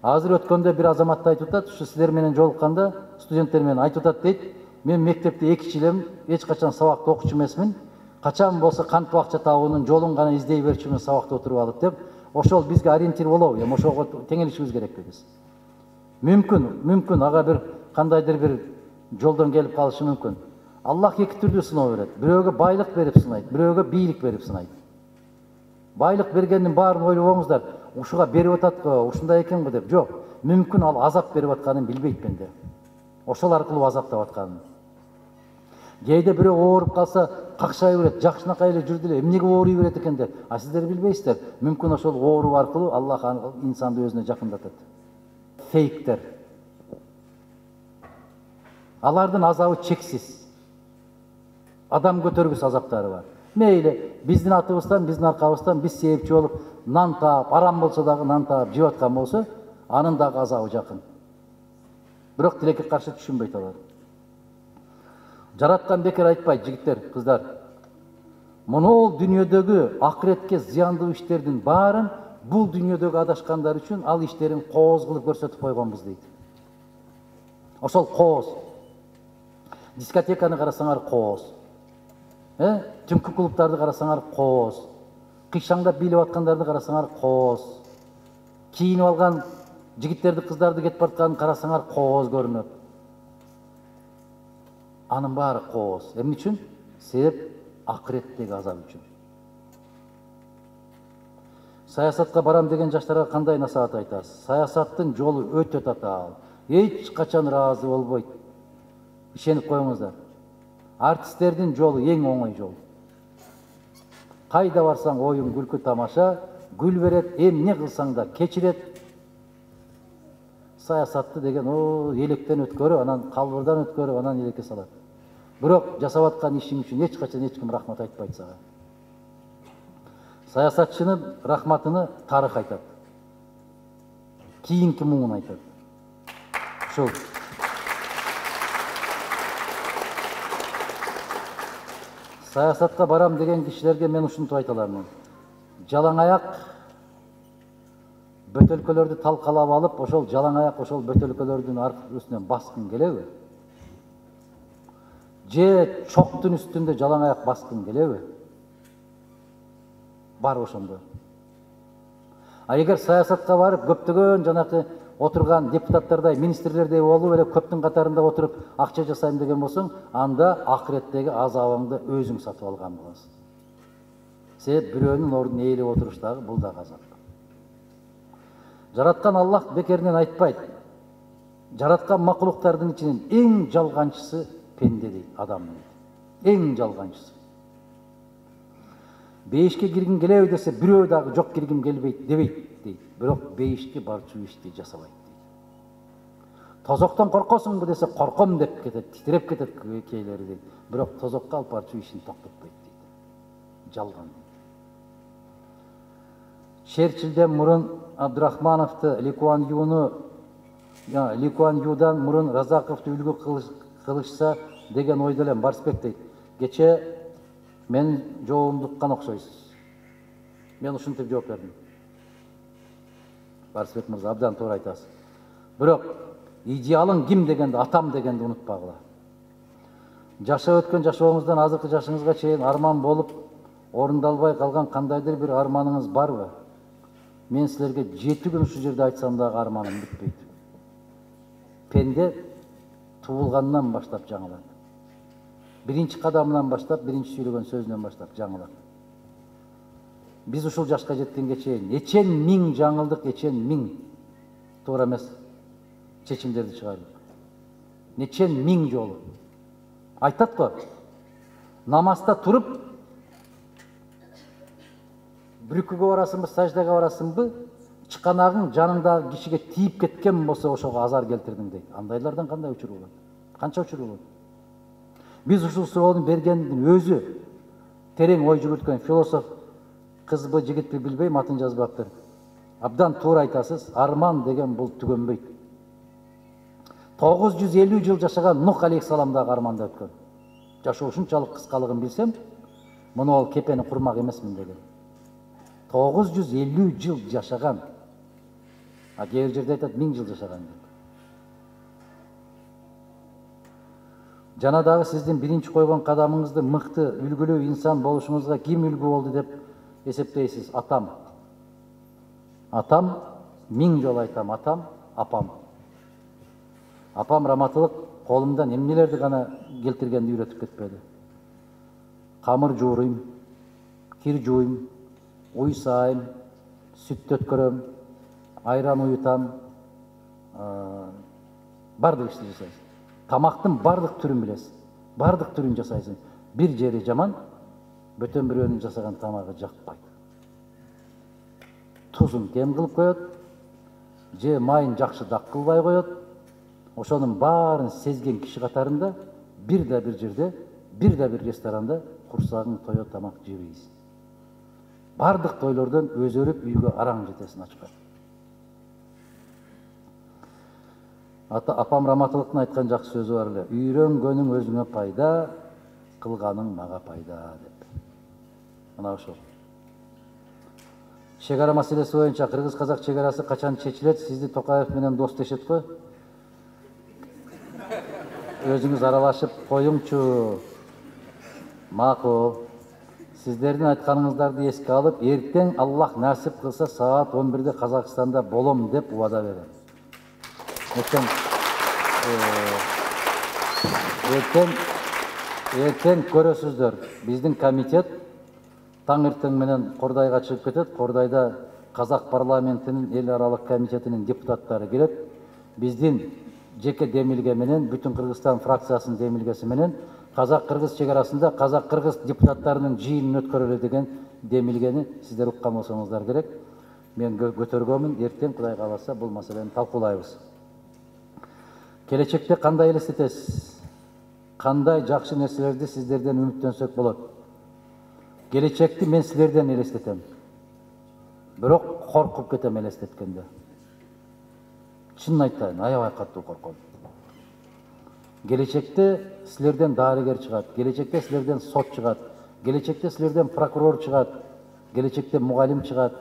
Азыр өткөндө бир азаматты айтып атат, ушу силер менен жолукканда, студенттер менен айтып атат дейт, мен мектепте 2 жыл элем, эч качан сабакты окучу эмесмин. Качан болсо кантип акча табуунун жолун гана издей берчүмүн сабакта отуруп алып деп, ошол бизге ориентир болобу, эми ошого теңелишибиз керек биз. Мүмкүн ага бир кандайдыр бир жолдон келип калышы мүмкүн. Аллах эки түрдүү сыноо берет. Бирөөгө байлык берип сынайт, бирөөгө бийлик берип сынайт. Байлык бергендин баарын ойлобоңуздар. Ушуга берип атат го, ушундай экен го деп. Жок, мүмкүн ал азап берип атканын билбейт менде. Ошол аркылуу азаптап атканын. Кээде бирөө ооруп калса, какшай берет, жакшынакай эле жүрдү эле, эмнеге ооруй берет экен деп. А сиздер билбейсиздер. Мүмкүн ошол ооруу аркылуу Аллах инсанды өзүнө жакындатат. Фейктер. Алардын азабы чексиз. Адам көтөргүс азаптары бар. Мейли, биздин атыбыздан, биздин аркабыздан биз себепчи болуп, нан таап, арам болсо дагы нан таап жеп аткан болсо, анын дагы азабы жакын. Бирок тилекке каршы түшүнбөйт алар. Жараткан бекер айтпайт, жигиттер, кыздар. Монол дүйнөдөгү акыретке зыяндуу иштердин баарын бул дүйнөдөгү адашкандар үчүн ал иштерин кооз кылып көрсөтүп койгонбуз дейт. Ошол кооз. Дискотеканы карасаңар кооз. Түнкү клубтарды карасаңар кооз. Кыйшаңдап бийлеп аткандарды карасаңар кооз. Кийинип алган жигиттерди, кыздарды кетип баратканын карасаңар кооз көрүнөт. Анын баары кооз. Эмне үчүн? Себеп акыреттеги азап үчүн. Саясатка барам деген жаштарга кандай насаат айтасыз? Саясаттын жолу өтө татаал. Эч качан ыраазы болбойт. Ишенип коюңуздар. Артисттердин жолу эң оңой жол. Кайда барсаң оюн, күлкү, тамаша, гүл берет, эмне кылсаң да кечирет. Саясатты деген электен өткөрүп, анан калбырдан өткөрүп, анан элекке салат. Бирок жасап аткан ишиң үчүн эч качан эч ким рахмат айтпайт сага. Саясатчынын рахматыны тарых айтат. Кийинки муңун айтат. Ушул. Саясатка барам деген кишилерге мен ушунтип айта аламын. Жалаң аяк бөтөлкөлөрдү талкалап алып, ошол жалаң аяк ошол бөтөлкөлөрдүн үстүнөн баскын келеби? Же чоктун үстүндө жалаң аяк баскын келеби? Бар ошондо. А эгер саясатка барып, көптөгөн жанакы отурган депутаттардай, министрлердей болуп эле көптүн катарында отуруп акча жасайм деген болсоң, анда акыреттеги азабыңды өзүң сатып алган болосуң. Себеп бирөөнүн ордун ээлеп отуруштагы бул да азап. Жараткан Аллах бекеринен айтпайт. Жараткан макулуктардын ичинен эң жалганчысы пенде дейт, адам дейт. Эң жалганчысы. Бейишке киргим келеби десе, бирөө дагы жок киргим келбейт дебейт дейт. Бирок бейишке барчу ишти жасабайт дейт. Тозоктон коркосуңбу десе, корком деп кетет, титиреп кетет кейлери дейт. Бирок тозокко алып барчу ишин токтотпойт дейт. Жалган. Черчиллден мурун Абдурахмановду, Ли Куан Юдан мурун Разаковду үлгү кылышса деген ойдо элем. Барсбек дейт. Кече мен жообумду уккан окшойсуз. Мен ушинтип жооп бердим. Барсбек мырза, абдан туура айтасыз. Бирок идеалың ким дегенди, атам дегенди унутпагыла. Жашап өткөн жашооңуздан азыркы жашыңызга чейин арман болуп орундалбай калган кандайдыр бир арманыңыз барбы? Мен силерге 7 күн ушу жерде айтсам дагы арманым бүтпөйт. Пенде туулгандан баштап жаңылат. Биринчи кадамынан баштап, биринчи сүйлөгөн сөзүнөн баштап жаңылат. Биз ушул жашка жеткенге чейин эчен миң жаңылдык, эчен миң туура эмес чечимдерди чыгардык. Нечен миң жолу. Айтат го, намазда туруп бүрүккөгө барасыңбы, саждага барасыңбы, чыканагың жаныңдагы кишиге тийип кеткен болсо ошого азар келтирдиң дейт. Андайлардан кандай учур болот? Канча учур болот? Биз ушул суроонун бергендин өзү терең ой жүгүрткөн философ кызбы, жигитпи билбейм, атын жазбаптыр. Абдан туура айтасыз, арман деген бул түгөнбөйт. 950 жыл жашаган Нух алейхисалам дагы арманда өткөн. Жашоо ушунчалык кыскалыгын билсем, муну ол кепени курмак эмесмин деген. 950 жыл жашаган. А кээ бир жерде айтат 1000 жыл жашаган деп. Жана дагы сиздин биринчи койгон кадамыңызды мыкты, үлгүлүү инсан болушуңузга ким үлгү болду деп эсептейсиз? Атам. Атам, 1000 жолу айтам, атам, апам. Апам раматылык колумдан эмнелерди гана келтиргенди үйрөтүп кетпеди. Камыр жууруйм, кир жууйм, уй сайым, сүт өткөрөм, айран уютам, бардык ишти жасайсың. Тамактын бардык түрүн билесиң, бардык түрүн жасайсың. Бир жери жаман, бөтөн бирөөнүн жасаган тамагы жакпайт. Тузун кем кылып коет, же майын жакшы дак кылбай коет. Ошонун баарын сезген киши катарында бир да бир жерде, бир да бир ресторанда курсагың тое тамак жебейсиң. Бардык тойлордон өзөрүп үйгө араң жетесиң ачка. Апам раматылыктын айткан жакшы сөзү бар эле. Үйрөнгөнүң өзүңө пайда, кылганың мага пайда деп. Мына ошол. Чегара маселеси боюнча кыргыз-казак чегарасы качан чечилет? Сизди Токаев менен дос дешет го. Өзүңүз аралашып коюңчу. Макул. Сиздердин айтканыңыздарды эске алып, эртең Аллах насип кылса саат 11-де Казакстанда болом деп убада берем. Эртең көрөсүздөр. Биздин комитет таң эртең менен Кордайга чыгып кетет. Кордайда Казак парламентинин эл аралык комитетинин депутаттары келет. Биздин жеке демилге менен, бүтүн Кыргызстан фракциясынын демилгеси менен Казак-Кыргыз чегарасында Казак-Кыргыз депутаттарынын жыйынын өткөрөлү деген демилгени сиздер уккан болсоңуздар керек. Мен көтөргөмүн, эртең Кудай кааласа бул маселени талкуулайбыз. Келечекте кандай элестетесиз? Кандай жакшы нерселерди сиздерден үмүттөнсөк болот? Келечекти мен силерден элестетем. Бирок коркуп кетем элестеткенде. Чынын айтайын, аябай катуу корком. Келечекте силерден дарыгер чыгат, келечекте силерден сот чыгат, келечекте силерден прокурор чыгат, келечекте мугалим чыгат.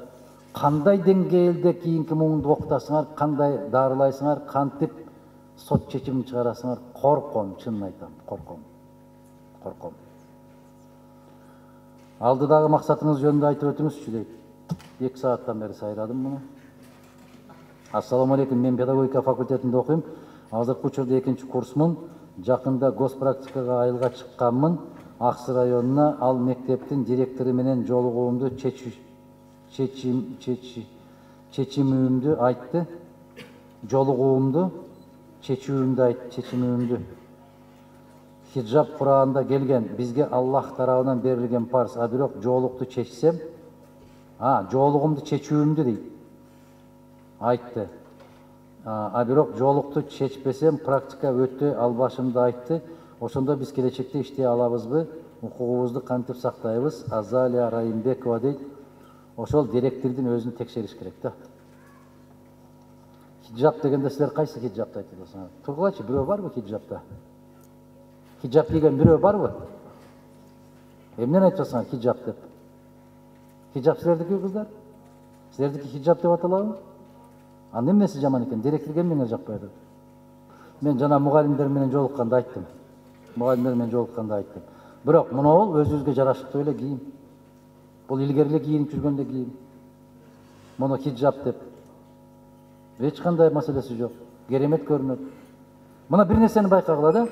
Кандай деңгээлде кийинки муңду окутасыңар, кандай дарылайсыңар, кантип сот чечимин чыгарасыңар? Корком, чынын айтам, корком. Корком. Алдыдагы максатыңыз жөнүндө айтып өтүңүзчү дейт. 2 сааттан бери сайрадым муну. Ассаламу алейкум, мен педагогика факультетинде окуйм. Азыркы учурда 2-чи курсмун. Жакында госпрактикага айылга чыкканмын. Аксы районуна ал мектептин директору менен жолугуумду чечимимди айтты. Жолугуумду чечүүмдү айтты, чечимимди. Хиджаб Куранында келген, бизге Аллах тарабынан берилген парз. А бирок жоолукту чечсем, жоолугумду чечүүмдү дейт. Айтты. А бирок жоолукту чечпесем практика өтө албашымды айтты. Ошондо биз келечекте иштей алабызбы? Укугубузду кантип сактайбыз? Азалия Райымбекова дейт. Ошол директордун өзүн текшериш керек да. Хиджаб дегенде силер кайсы хиджабты айтып атасыңар? Тургулачы, бирөө барбы хиджабта? Хиджаб кийген бирөө барбы? Эмнен айтып атасыңар хиджаб деп? Хиджаб силердики кыздар? Силердики хиджаб деп аталабы? Анда эмнеси жаман экен? Директорго эмнеңе жакпай атат? Мен жана мугалимдер менен жолукканда айттым. Бирок муну өзүбүзгө жарашыктуу эле кийим. Бул илгери кийинип жүргөндө кийим. Муну хиджаб деп. Эч кандай маселеси жок. Керемет көрүнөт. Мына бир нерсени байкагыла да.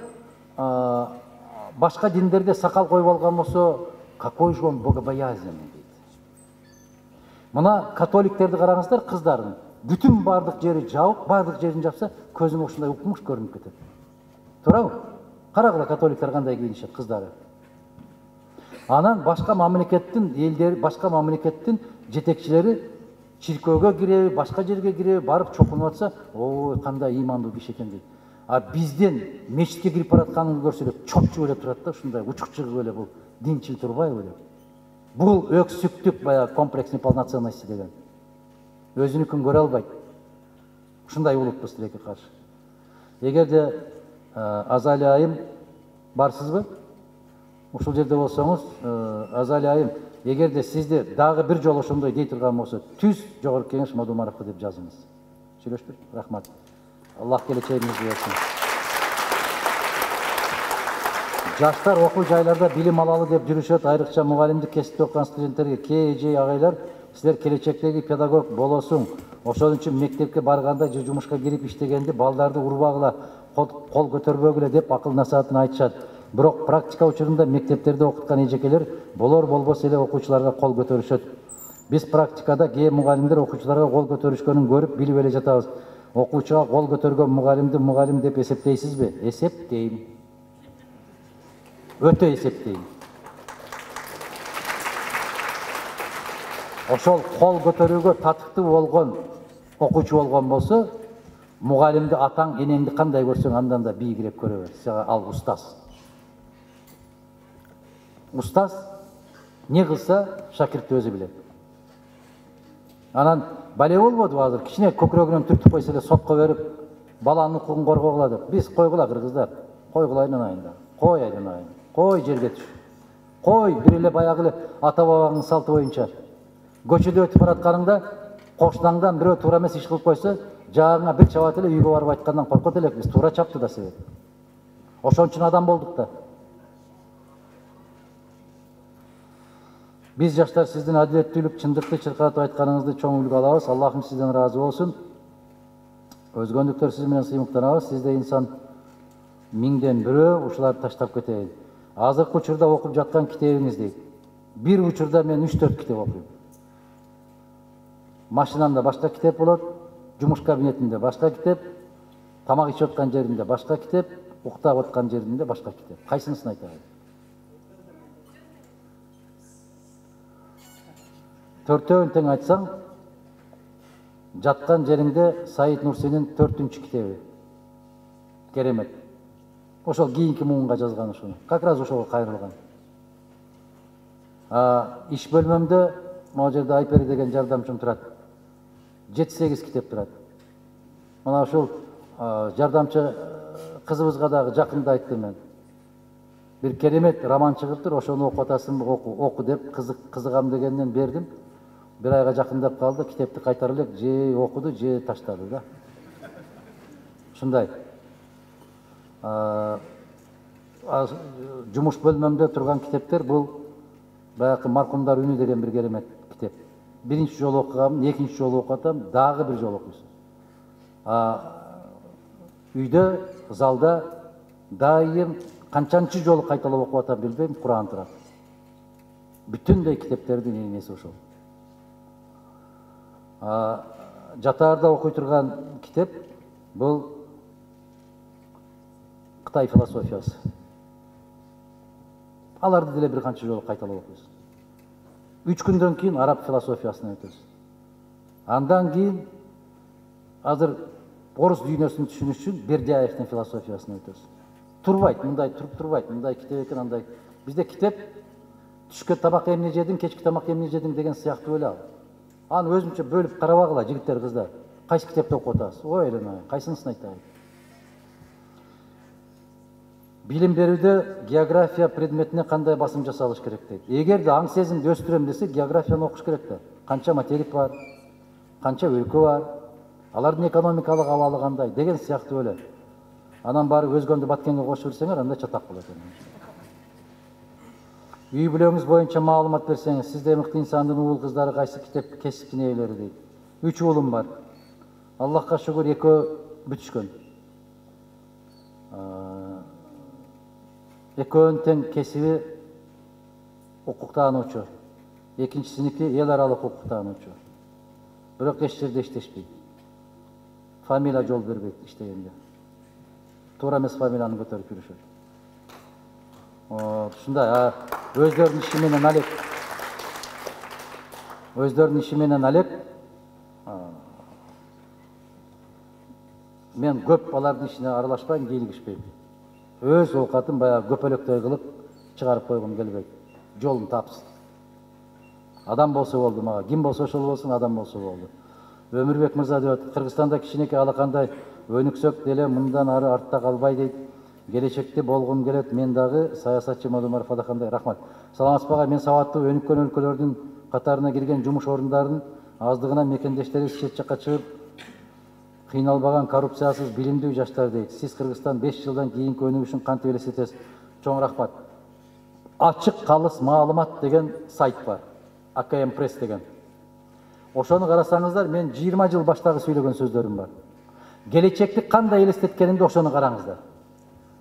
Башка диндерде сакал коюп алган болсо, какой же он богобоязненный дейт. Мына католиктерди караңыздар, кыздардын. Бүтүн бардык жери жабык, бардык жерин жапса, көзүңө ушундай укмуш көрүнүп кетет. Туурабы? Карагыла католиктер кандай кийинишет кыздары. Анан башка мамлекеттин элдери, башка мамлекеттин жетекчилери чиркөөгө киреби, башка жерге киреби, барып чокунуп атса, ой, кандай имандуу киши экен дейт. А бизден мечитке кирип баратканын көрсө эле чопчуп эле турат да, ушундай учук чыгып эле бул динчил турбайбы эле. Бул өксүктүк баягы комплексный полноценности деген. Өзүнүкүн көрө албайт. Ушундай улутпуз тилекке каршы. Эгерде Азалия айым барсызбы? Ушул жерде болсоңуз, Азалия айым, эгерде сизди дагы бир жолу ошондой дей турган болсо, түз жогорку кеңеш Мадумаровго деп жазыңыз. Сүйлөшпүк. Рахмат. Аллах келечегиңизди берсин. Жаштар окуу жайларда билим алалы деп жүрүшөт, айрыкча мугалимдик кесипте окуган студенттерге кээ эже агайлар, силер келечектеги педагог болосуң, ошон үчүн мектепке барганда же жумушка кирип иштегенде балдарды урбагыла, кол көтөрбөгүлө деп акыл насаатын айтышат. Бирок практика учурунда мектептерде окуткан эжекелер болор болбос эле окуучуларга кол көтөрүшөт. Биз практикада кээ мугалимдер окуучуларга кол көтөрүшкөнүн көрүп билип эле жатабыз. Окуучуга кол көтөргөн мугалимди мугалим деп эсептейсизби? Эсептейм. Өтө эсептейм. Ошол кол көтөрүүгө татыктуу болгон окуучу болгон болсо, мугалимди атаң, энеңди кандай көрсөң андан да бийигирээк көрө бер. Сага ал устаз. Устаз не кылса, шакирти өзү билет. Анан бале болбодубу азыр? Кичине көкүрөгүнөн түртүп койсо эле сотко берип, баланын укугун коргогула деп. Биз койгула кыргыздар. Койгула айнанайын да. Кой айнанайын. Кой жерге түш. Кой бир эле баягы эле ата бабаңдын салты боюнча. Көчөдө өтүп баратканыңда кошунаңдан бирөө туура эмес иш кылып койсо, жаагыңа бир чабат эле үйгө барып айткандан коркот элекпиз. Туура чапты да себеп. Ошон үчүн адам болдук да. Биз жаштар сиздин адилеттүүлүк, чындыкты чыркыратып айтканыңызды чоң үлгү алабыз. Аллахым сизден ыраазы болсун. Өзгөндүктөр сиз менен сыймыктанабыз. Сизде инсан миңден бирөө ушуларды таштап кетейин. Азыркы учурда окуп жаткан китебиңизди. Бир учурда мен 3-4 китеп окуйм. Машинамда башка китеп болот, жумуш кабинетинде башка китеп, тамак ичип аткан жеримде башка китеп, уктап аткан жеримде башка китеп. Кайсынысын айтайын? Төртөөнү тең айтсаң, жаткан жериңде Саид Нурсинин 4-үнчү китеби. Керемет. Ошол кийинки муунга жазган ушуну. Как раз ошого кайрылган. Иш бөлмөмдө могу жерде Айпери деген жардамчым турат. 7-8 китеп турат. Мына ушул жардамчы кызыбызга дагы жакында айттым мен. Бир керемет роман чыгыптыр, ошону окуп атасың, оку деп кызыгам дегенден бердим. Бир айга жакындап калды, китепти кайтарып элек же окуду, же таштады да. Ушундай. Жумуш бөлмөмдө турган китептер бул баягы Маркумдар үнү деген бир керемет китеп. Биринчи жолу окугам, экинчи жолу окуп атам, дагы бир жолу окуйсуң. Үйдө, залда дайым канчанчы жолу кайталап окуп атам билбейм, Куран турат. Бүтүндөй китептердин энеси ошол. Жатаарда окуй турган китеп бул Кытай философиясы. Аларды деле бир канча жолу кайталап окуйсуң. 3 күндөн кийин араб философиясына өтөсүң. Андан кийин азыр орус дүйнөсүн түшүнүш үчүн Бердяевдин философиясына өтөсүң. Турбайт, мындай туруп турбайт, мындай китеп экен, андай. Бизде китеп түшкө тамак эмне жедиң, кечки тамак эмне жедиң деген сыяктуу эле ал. Аны өзүнчө бөлүп карабагыла жигиттер, кыздар. Кайсы китепти окуп атасыз? Ой, эле, кайсынысын айтайын? Билим берүүдө география предметине кандай басым жасалыш керек дейт. Эгерде аң сезимди өстүрөм десе, географияны окуш керек да. Канча материк бар, канча өлкө бар, алардын экономикалык абалы кандай деген сыяктуу эле. Анан барып өзгөндү баткенге кошуп берсеңер, анда чатак болот экен. Үй бүлөңүз боюнча маалымат берсеңиз, сизде мыкты инсандын уул кыздары кайсы китеп кесиптин ээлери дейт. 3 уулум бар. Аллахка шүгүр, экөө бүтүшкөн. Экөөнүн тең кесиби укуктануучу. Экинчисиники эл аралык укуктануучу. Бирок эч жерде иштешпейт. Фамилия жол бербейт иштегенде. Туура эмес фамилияны көтөрүп жүрүшөт. Ушундай, өздөрүнүн иши менен алек. Мен көп алардын ишине аралашпайм, кийлигишпейм. Өз оокатын баягы көпөлөктөй кылып чыгарып койгум келбейт. Жолун тапсын. Адам болсо болду мага, ким болсо ошол болсун, адам болсо болду. Өмүрбек мырза деп атат, Кыргызстанда кичинекей алакандай өнүксөк деле мындан ары артта калбай дейт. Келечекте болгум келет, мен дагы саясатчы Мадумаров Адахандай. Рахмат. Саламатсызбы ага, мен сабаттуу өнүккөн өлкөлөрдүн катарына кирген жумуш орундарын аздыгына мекендештери чет жакка чыгып, кыйналбаган коррупциясыз билимдүү жаштар дейт. Сиз Кыргызстан 5 жылдан кийинки өнүгүшүн кантип элестетесиз? Чоң рахмат. Ачык калыс маалымат деген сайт бар. АКМ Пресс деген. Ошону карасаңыздар, мен 20 жыл баштагы сүйлөгөн сөздөрүм бар. Келечекти кандай элестеткенимди ошону караңыздар.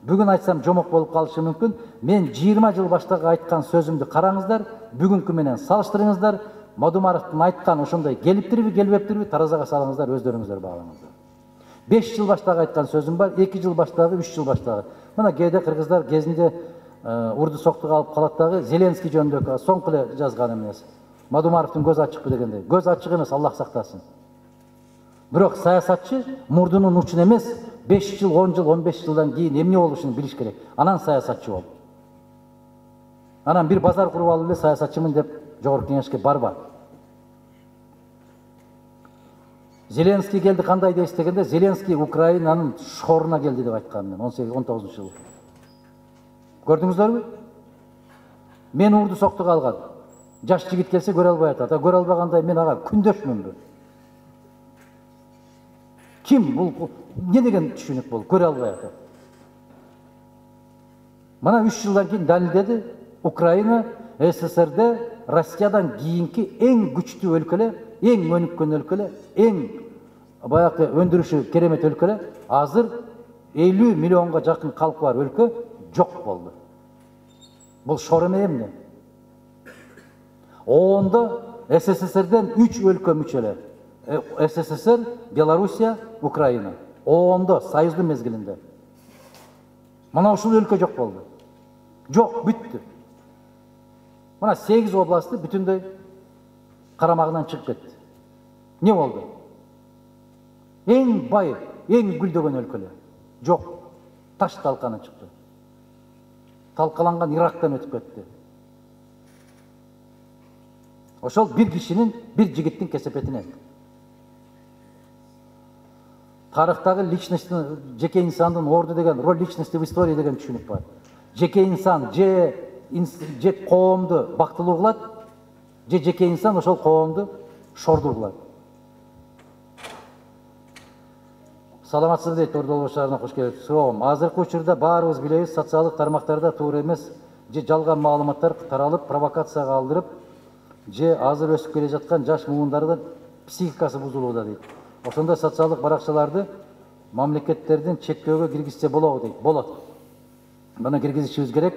Бүгүн айтсам жомок болуп калышы мүмкүн. Мен 20 жыл баштагы айткан сөзүмдү караңыздар, бүгүнкү менен салыштырыңыздар. Мадумаровдун айткан ошондой келиптирби, келбептирби, таразага салыңыздар, өздөрүңүздөр баалаңыздар. 5 жыл баштагы айткан сөзүм бар, 2 жыл баштагы, 3 жыл баштагы. Мына кээде кыргыздар кезинде урду соктуга алып калат дагы, Зеленский жөнүндө соңку эле жазган эмес. Мадумаровдун көзү ачыкпы дегендей. Көз ачык эмес, Аллах сактасын. Бирок саясатчы мурдунун учун эмес, 5 жыл, 10 жыл, 15 жылдан кийин эмне болушун билиш керек. Анан саясатчы бол. Анан бир базар куруп алып эле саясатчымын деп жогорку кеңешке барба. Зеленский келди кандай дейсиз дегенде, Зеленский Украинанын шоруна келди деп айткам мен 18-19 жыл. Көрдүңүздөрбү? Мен урду соктуга алган. Жаш жигит келсе көрө албай атат. Көрө албагандай мен ага күндөшмүнбү? Ким бул? Не деген түшүнүк бул? Көрө албай атат. Мына 3 жылдан кийин далилдеди, Украина СССРде Россиядан кийинки эң күчтүү өлкөлөр, эң өнүккөн өлкөлөр, эң баягы өндүрүшү керемет өлкөлөр, азыр 50 миллионго жакын калкы бар өлкө жок болду. Бул шор эмне? Оонда СССРден 3 өлкө мүчөлөр. СССР, Белоруссия, Украина. Оонда союздун мезгилинде. Мына ушул өлкө жок болду. Жок, бүттү. Мына 8 областы бүтүндөй карамагынан чыгып кетти. Не болду? Эң бай, эң гүлдөгөн өлкөлөр жок. Таш талканы чыкты. Талкаланган Ирактан өтүп кетти. Ошол бир кишинин, бир жигиттин кесепетинен. Тарыхтагы личносттун, жеке инсандын орду деген, роль личности в истории деген түшүнүк бар. Жеке инсан же коомду бактылуу кылат, же жеке инсан ошол коомду шордуу кылат. Саламатсызбы дейт Ордол башчыларына кош келипсиз. Суроом, азыркы учурда баарыбыз билебиз, социалдык тармактарда туура эмес же жалган маалыматтар таралып, провокацияга алдырып, же азыр өсүп келе жаткан жаш муундардын психикасы бузулууда дейт. Ошондой социалдык баракчаларды мамлекеттердин чектөөгө киргизсе болобу дейт. Болот. Муну киргизишибиз керек.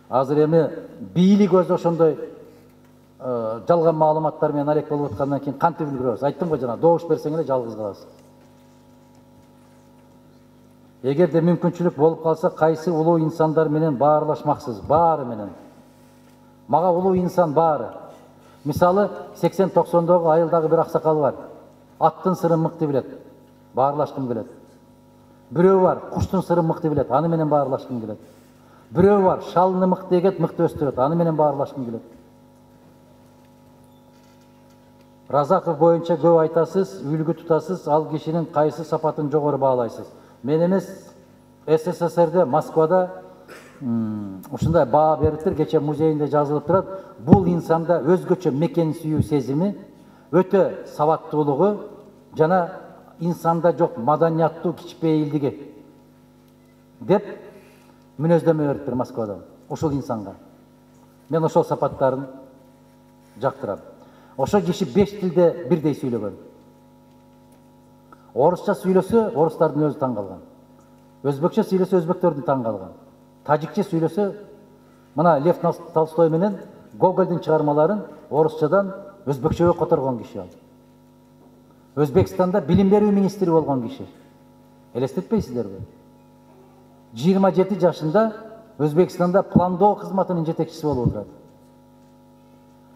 Азыр эми бийлик өзү ошондой жалган маалыматтар менен алек болуп аткандан кийин кантип үлгүрөбүз? Айттым го жана, добуш берсең эле жалгыз каласың. Эгерде мүмкүнчүлүк болуп калса, кайсы улуу инсандар менен баарлашмаксыз? Баары менен. Мага улуу инсан баары. Мисалы, 80-90догу айылдагы бир аксакал бар. Аттын сырын мыкты билет. Баарлашкым келет. Бирөө бар, куштун сырын мыкты билет. Аны менен баарлашкым келет. Бирөө бар, шалыны мыкты эгет, мыкты өстүрөт. Аны менен баарлашкым келет. Разаков боюнча көп айтасыз, үлгү тутасыз, ал кишинин кайсы сапатын жогору баалайсыз? Мен эмес, СССРде, Москвада ушундай баа бериптир, кече музейинде жазылып турат. Бул инсанда өзгөчө мекен сүйүү сезими, өтө сабаттуулугу жана инсанда жок маданияттуу кичпейилдиги деп мүнөздөмө бериптир Москвадан ушул инсанга. Мен ошол сапаттарын жактырам. Ошол киши 5 тилде бирдей сүйлөгөн. Орусча сүйлөсө, орустардын өзү таң калган. Өзбекче сүйлөсө, өзбектердин таң калган. Тажикче сүйлөсө, мына Лев Толстой менен Гогольдун чыгармаларын орусчадан өзбекчеге которгон киши ал. Өзбекстанда билим берүү министри болгон киши. Элестетпейсиздерби? 27 жашында Өзбекстанда пландоо кызматынын жетекчиси болуп отурат.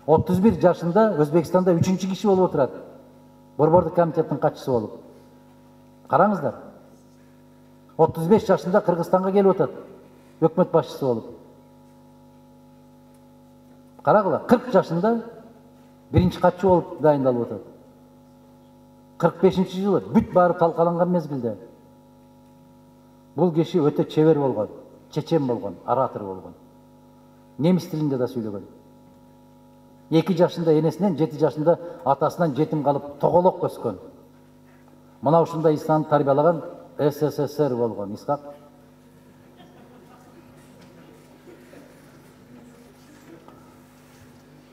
31 жашында Өзбекстанда 3-чү киши болуп отурат. Борбордук комитеттин катчысы болуп. Караңыздар. 35 жашында Кыргызстанга келип отат. Өкмөт башчысы болуп. Карагыла, 40 жашында биринчи катчы болуп дайындалып отат. 45-жылы бүт баары талкаланган мезгилде Бул киши өтө чебер болгон, чечен болгон, оратор болгон. Немис тилинде да сүйлөгөн. 2 жашында энесинен, 7 жашында атасынан жетим калып тоголок өскөн. Мына ушундай исламды тарбиялаган СССР болгон Исхак.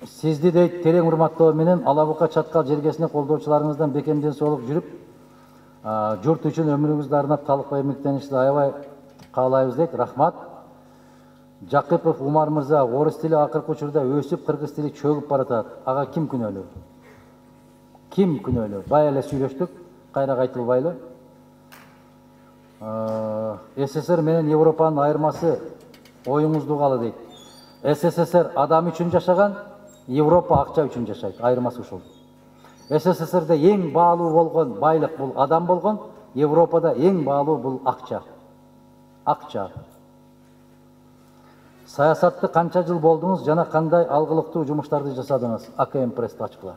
Сизди дейт терең урматтоо менен Алабука Чаткал жергесине колдоочуларыңыздан бекемден соолук жүрүп, журт үчүн өмүрүңүздү арнап талыкпай эмгектеништи аябай каалайбыз дейт. Рахмат. Жакыпов Умар мырза, орус тили акыркы учурда өсүп, кыргыз тили чөгүп баратат. Ага ким күнөөлүү? Ким күнөөлүү? Бай эле сүйлөштүк, кайра кайтылбайлы. СССР менен Европанын айырмасы оюңузду калы дейт. СССР адам үчүн жашаган, Европа акча үчүн жашайт. Айырмасы ушул. СССРде эң баалуу болгон байлык бул адам болгон, Европада эң баалуу бул акча. Акча. Саясатты канча жыл болдуңуз жана кандай алгылыктуу жумуштарды жасадыңыз? АКМ Прессти ачыкла.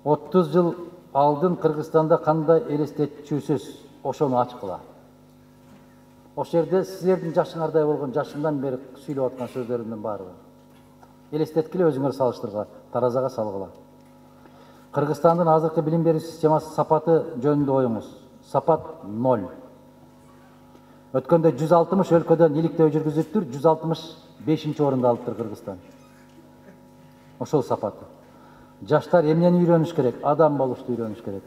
30 жыл алдын Кыргызстанда кандай элестетчүсүз? Ошону ачыкла. Ошол жерде силердин жашыңардай болгон жашымдан бери сүйлөп аткан сөздөрүмдүн баары. Элестеткиле өзүңөр салыштыргыла, таразага салгыла. Кыргызстандын азыркы билим берүү системасы сапаты жөнүндө оюңуз. Сапат 0. Өткөндө 160 өлкөдөн иликтөө жүргүзүптүр, 165-орунда алыптыр Кыргызстан. Ошол сапаты. Жаштар эмнени үйрөнүш керек? Адам болушту үйрөнүш керек.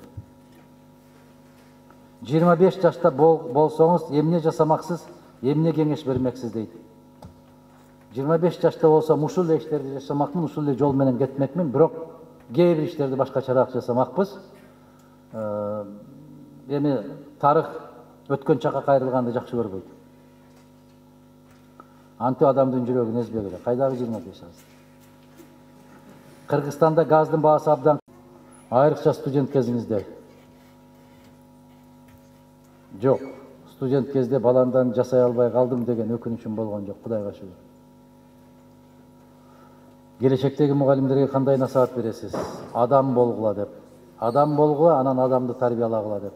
25 жашта болсоңуз эмне жасамаксыз, эмне кеңеш бермексиз дейт. 25 жашта болсом ушул иштерди жашамакмын, ушул жол менен кетмекмин, бирок кээ бир иштерди башкачараак жасамакпыз. Эми тарых өткөн чакка кайрылганды жакшы көрбөйт. Антип адамдын жүрөгүн эзбегиле. Кайдагы 25 жаш? Кыргызстанда газдын баасы абдан, айрыкча студент кезиңизде. Жок, студент кезде баландан жасай албай калдым деген өкүнүчүм болгон жок, Кудайга шүгүр. Келечектеги мугалимдерге кандай насаат бересиз? Адам болгула деп. Адам болгула, анан адамды тарбиялагыла деп.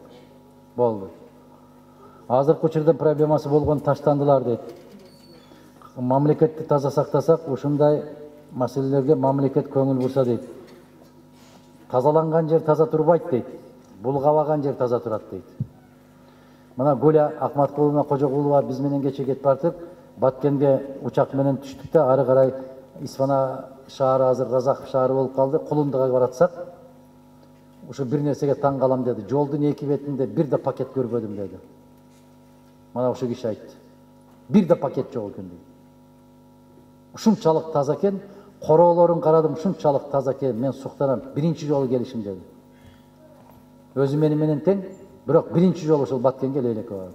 Болду. Азыркы учурда проблемасы болгон таштандылар дейт. Мамлекетти таза сактасак, ушундай маселелерге мамлекет көңүл бурса дейт. Тазаланган жер таза турбайт дейт. Булгабаган жер таза турат дейт. Мына Гуля Акматкуловна Кожогулова биз менен кече кетип бартып, Баткенге учак менен түштүк да, ары карай Исфана шаары азыр Казак шаары болуп калды. Кулундага баратсак, ушу бир нерсеге таң калам деди. Жолдун эки бетинде бир да пакет көрбөдүм деди. Мана ушу киши айтты. Бир да пакет жок экен дейт. Ушунчалык таза экен, короолорун карадым, ушунчалык таза экен, мен суктанам, биринчи жолу келишим деди. Өзү менен тең, бирок биринчи жолу ушул Баткенге лейлекке барды.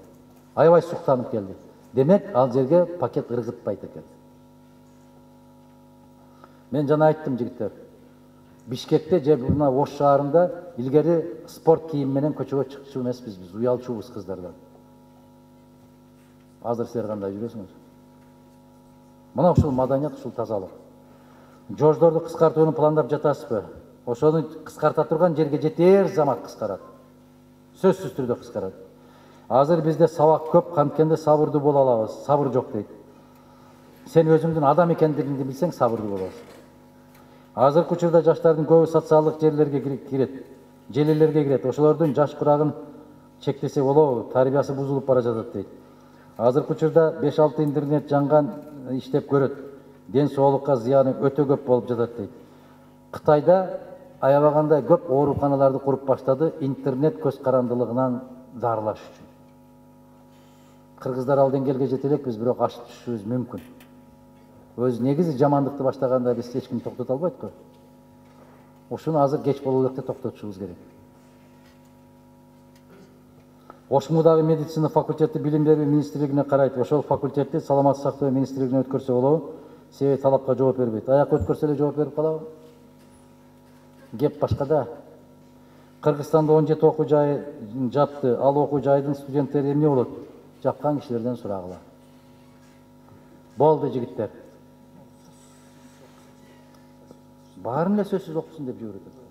Аябай суктанып келди. Демек, ал жерге пакет ыргытпайт экен. Мен жана айттым жигиттер. Бишкекте же мына Ош шаарында илгери спорт кийим менен көчөгө чыкчу эмеспиз биз, уялчубуз кыздардан. Азыр силер кандай жүрөсүңөр? Мына ушул маданият, ушул тазалык. Жождорду кыскартууну пландап жатасызбы? Ошону кыскарта турган жерге жетер замат кыскарат. Сөзсүз түрдө кыскарат. Азыр бизде сабак көп, канткенде сабырдуу боло алабыз. Сабыр жок дейт. Сен өзүңдүн адам экендигиңди билсең, сабырдуу болосуң. Азыркы учурда жаштардын көбү социалдык жерлерге кирет, желелерге кирет. Ошолордун жаш курагын чектесе болобу? Тарбиясы бузулуп бара жатат дейт. Азыркы учурда 5-6 интернет жанган иштеп көрөт. Ден соолукка зыяны өтө көп болуп жатат дейт. Кытайда аябагандай көп ооруканаларды куруп баштады интернет көз карандылыгынан дарылаш үчүн. Кыргыздар ал деңгээлге жете элекпиз, бирок ашып түшүшүбүз мүмкүн. Өз негизи жамандыкты баштаганда биз эч ким токтото албайт го. Ушуну азыр кеч боло электе токтотушубуз керек. Ошмудагы медицина факультети билим берүү министрлигине карайт. Ошол факультетти саламаттык сактоо министрлигине өткөрсө болобу? Себеби талапка жооп бербейт. Аяк өткөрсө эле жооп берип калабы? Кеп башкада. Кыргызстанда 17 окуу жай жапты. Ал окуу жайдын студенттери эмне болот? Жапкан кишилерден сурагыла. Болду жигиттер. Баарын эле сөзсүз окусун деп жиберип атат.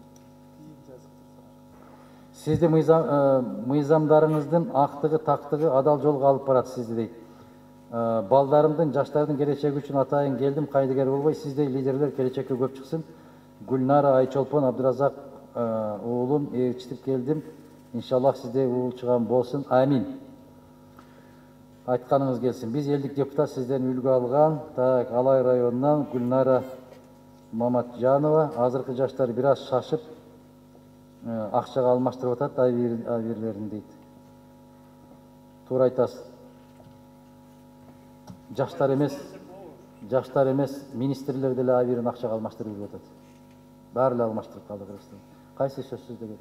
Сізді мыйзамдарыңыздың ақтығы, тақтығы адал жолға алып барады сізді дейді. Балдарымдың, жаштардың келешегі үшін атайын келдім, қайдыгер болбай, сіздей лидерлер келешекке көп шықсын. Гүлнара Айчолпон Абдуразак оğlum eriştip келдім. Иншаллах сіздей уыл шыған болсын. Амин. Айтқаныңыз келсін. Біз елдік депутат сізден үлгі алған. Алай районынан Гүлнара Маматжанова. Азырқы жаштар біраз шашып, ақшаға алмаштырып атады авирлерін дейді. Тура айтасыз. Жаштар емес, министрлер деле авирин ақшаға алмаштырып атады. Бәрі алмаштырып қалды Қырғызстан. Қайсы сөз сөздегі?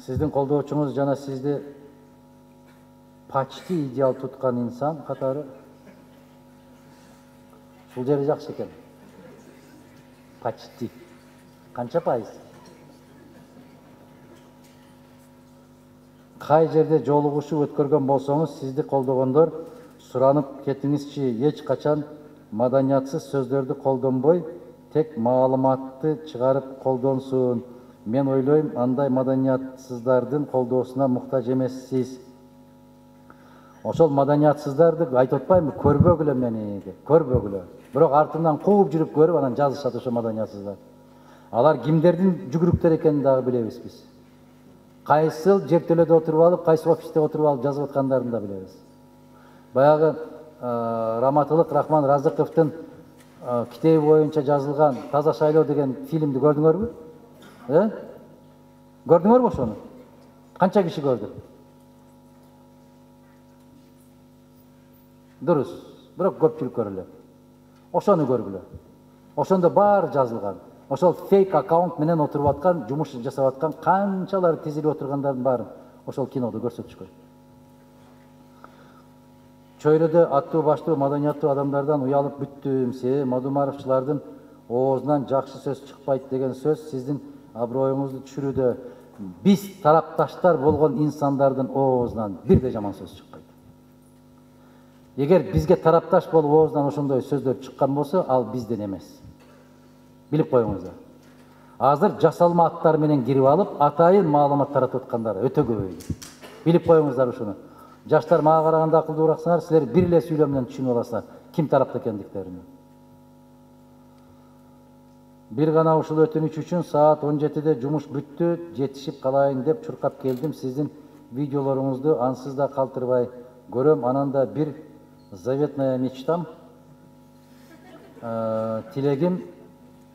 Сіздің қолдаушыңыз жана сізді почти идеал тұтқан инсан қатары. Шул жері жақсы екен. Почти. Қанша пайыз? Қай жерде жолығушы өткөрген болсаңыз, сізді қолдағандар сұранып кетіңізші, еш қачан маданиятсыз сөздерді қолданбай, тек маалыматты шығарып қолдонсын. Мен ойлойм, андай маданиятсыздардың қолдаусына мұқтаж емессіз. Ошол маданиятсыздарды айтып атпаймы, көрбөгүлө мени, көрбөгүлө. Бирок артынан кууп жүрүп көрүп, анан жазышат ошо маданиятсыздар. Алар кимдердин жүгүрүктөр экенин дагы билебиз биз. Кайсыл жертөлөдө отуруп алып, кайсы офисте отуруп алып жазып аткандарын да билебиз. Баягы Раматылык Рахман Разыковдун китеби боюнча жазылган Таза шайлоо деген фильмди көрдүңөрбү? Көрдүңөрбү ошону? Канча киши көрдү? Дурус, бирок көпчүлүк көрүлө. Ошону көргүлө. Ошондо баары жазылган. Ошол фейк аккаунт менен отуруп аткан, жумуш жасап аткан канчалар тизилип отургандардын баарын ошол кинодо көрсөтүшкөн. Чөйрөдө аттуу баштуу маданияттуу адамдардан уялып бүттүм, себеби Мадумаровчулардын оозунан жакшы сөз чыкпайт деген сөз сиздин аброюңузду түшүрүүдө. Биз тарапташтар болгон инсандардын оозунан бирде жаман сөз чыкпайт. Эгер бизге тарапташ болуп оозунан ошондой сөздөр чыккан болсо, ал бизден эмес. Билип коюңуздар. Азыр жасалма аттар менен кирип алып, атайын маалымат таратып аткандар өтө көбөйдү. Билип коюңуздар ушуну. Жаштар мага караганда акылдуураксыңар, силер бир эле сүйлөө менен түшүнүп аласыңар ким тарапта экендиктерин. Бир гана ушул өтүнүч үчүн саат 17-де жумуш бүттү, жетишип калайын деп чуркап келдим. Сиздин видеолоруңузду ансыз да калтырбай көрөм. Анан да бир заветная мечтам, тилегим,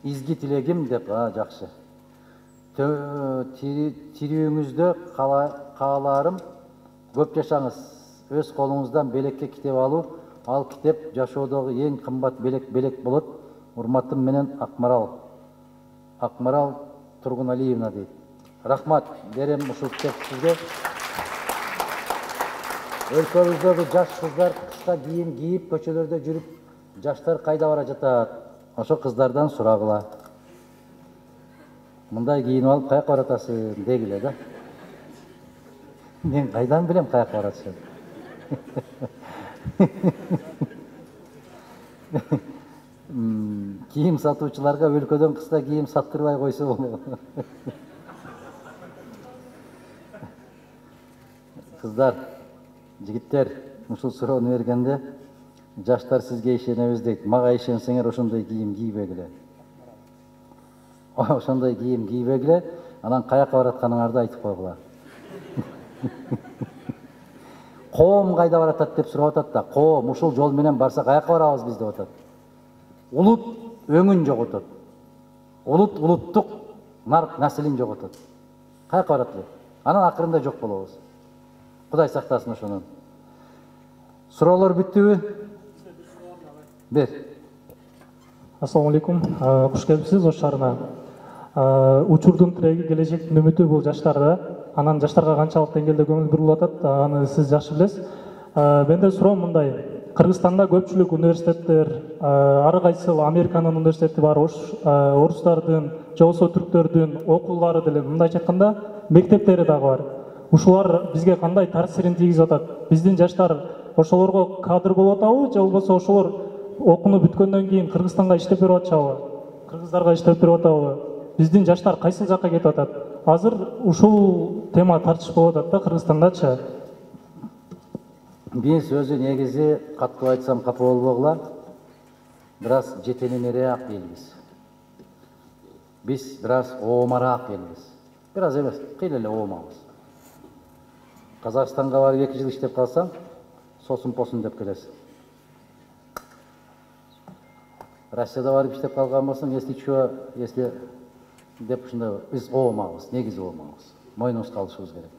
изги тилегим деп, жакшы. Тирүүңүздө кааларым көп жашаңыз. Өз колуңуздан белекке китеп алуу, ал китеп жашоодогу эң кымбат белек болот. Урматым менен Акмарал Тургуналиевна дейт. Рахмат берем ушул китеп сизге. Өлкөбүздөгү жаш кыздар кыска кийим кийип көчөлөрдө жүрүп, жаштар кайда бара жатат? Ошо кыздардан сурагыла. Мындай кийинип алып каяка баратасың дегиле да. Мен кайдан билем каяка баратышын? Кийим сатуучуларга өлкөдөн кыска кийим саттырбай койсо болот. Кыздар, жигиттер, ушул суроону бергенде жаштар сизге ишенебиз дейт. Мага ишенсеңер ошондой кийим кийбегиле. Ошондой кийим кийбегиле, анан каяка баратканыңарды айтып койгула. Коом кайда баратат деп сурап атат да. Коом ушул жол менен барса каяка барабыз биз деп атат. Улут өңүн жоготот. Улуттук нарк населин жоготот. Каяка барат эле? Анан акырында жок болобуз. Кудай сактасын ошону. Суроолор бүттүбү? Бер. Ассаламу алейкум. Куш келипсиз Ош шаарына. Учурдун тиреги келечектин үмүтү бул жаштарда. Анан жаштарга канчалык деңгээлде көңүл бурулуп атат, аны сиз жакшы билесиз. Менде суроо мындай. Кыргызстанда көпчүлүк университеттер, ары кайсыл Американын университети бар, орустардын, же болбосо түрктөрдүн окуулары деле, мындайча айтканда, мектептери дагы бар. Ушулар бизге кандай таасирин тийгизип атат? Биздин жаштар ошолорго кадр болуп атабы, же болбосо ошолор окууну бүткөндөн кийин Кыргызстанга иштеп берип атышабы? Кыргыздарга иштеп берип атабы? Биздин жаштар кайсыл жакка кетип атат? азыр ушул тема тартыш болуп атат да Кыргызстандачы. Биз өзү негизи катуу айтсам капа болбогула, бираз жетелемераак элбиз. Биз бираз оомараак элбиз. Бираз эмес, кыйла эле оомабыз. Казакстанга барып 2 жыл иштеп калсаң, сосун посун деп келесиң. Россияда барып иштеп калган болсоң, если чё, если деп ушундай биз оомабыз, негизи оомабыз. Мойнубузга алышыбыз керек.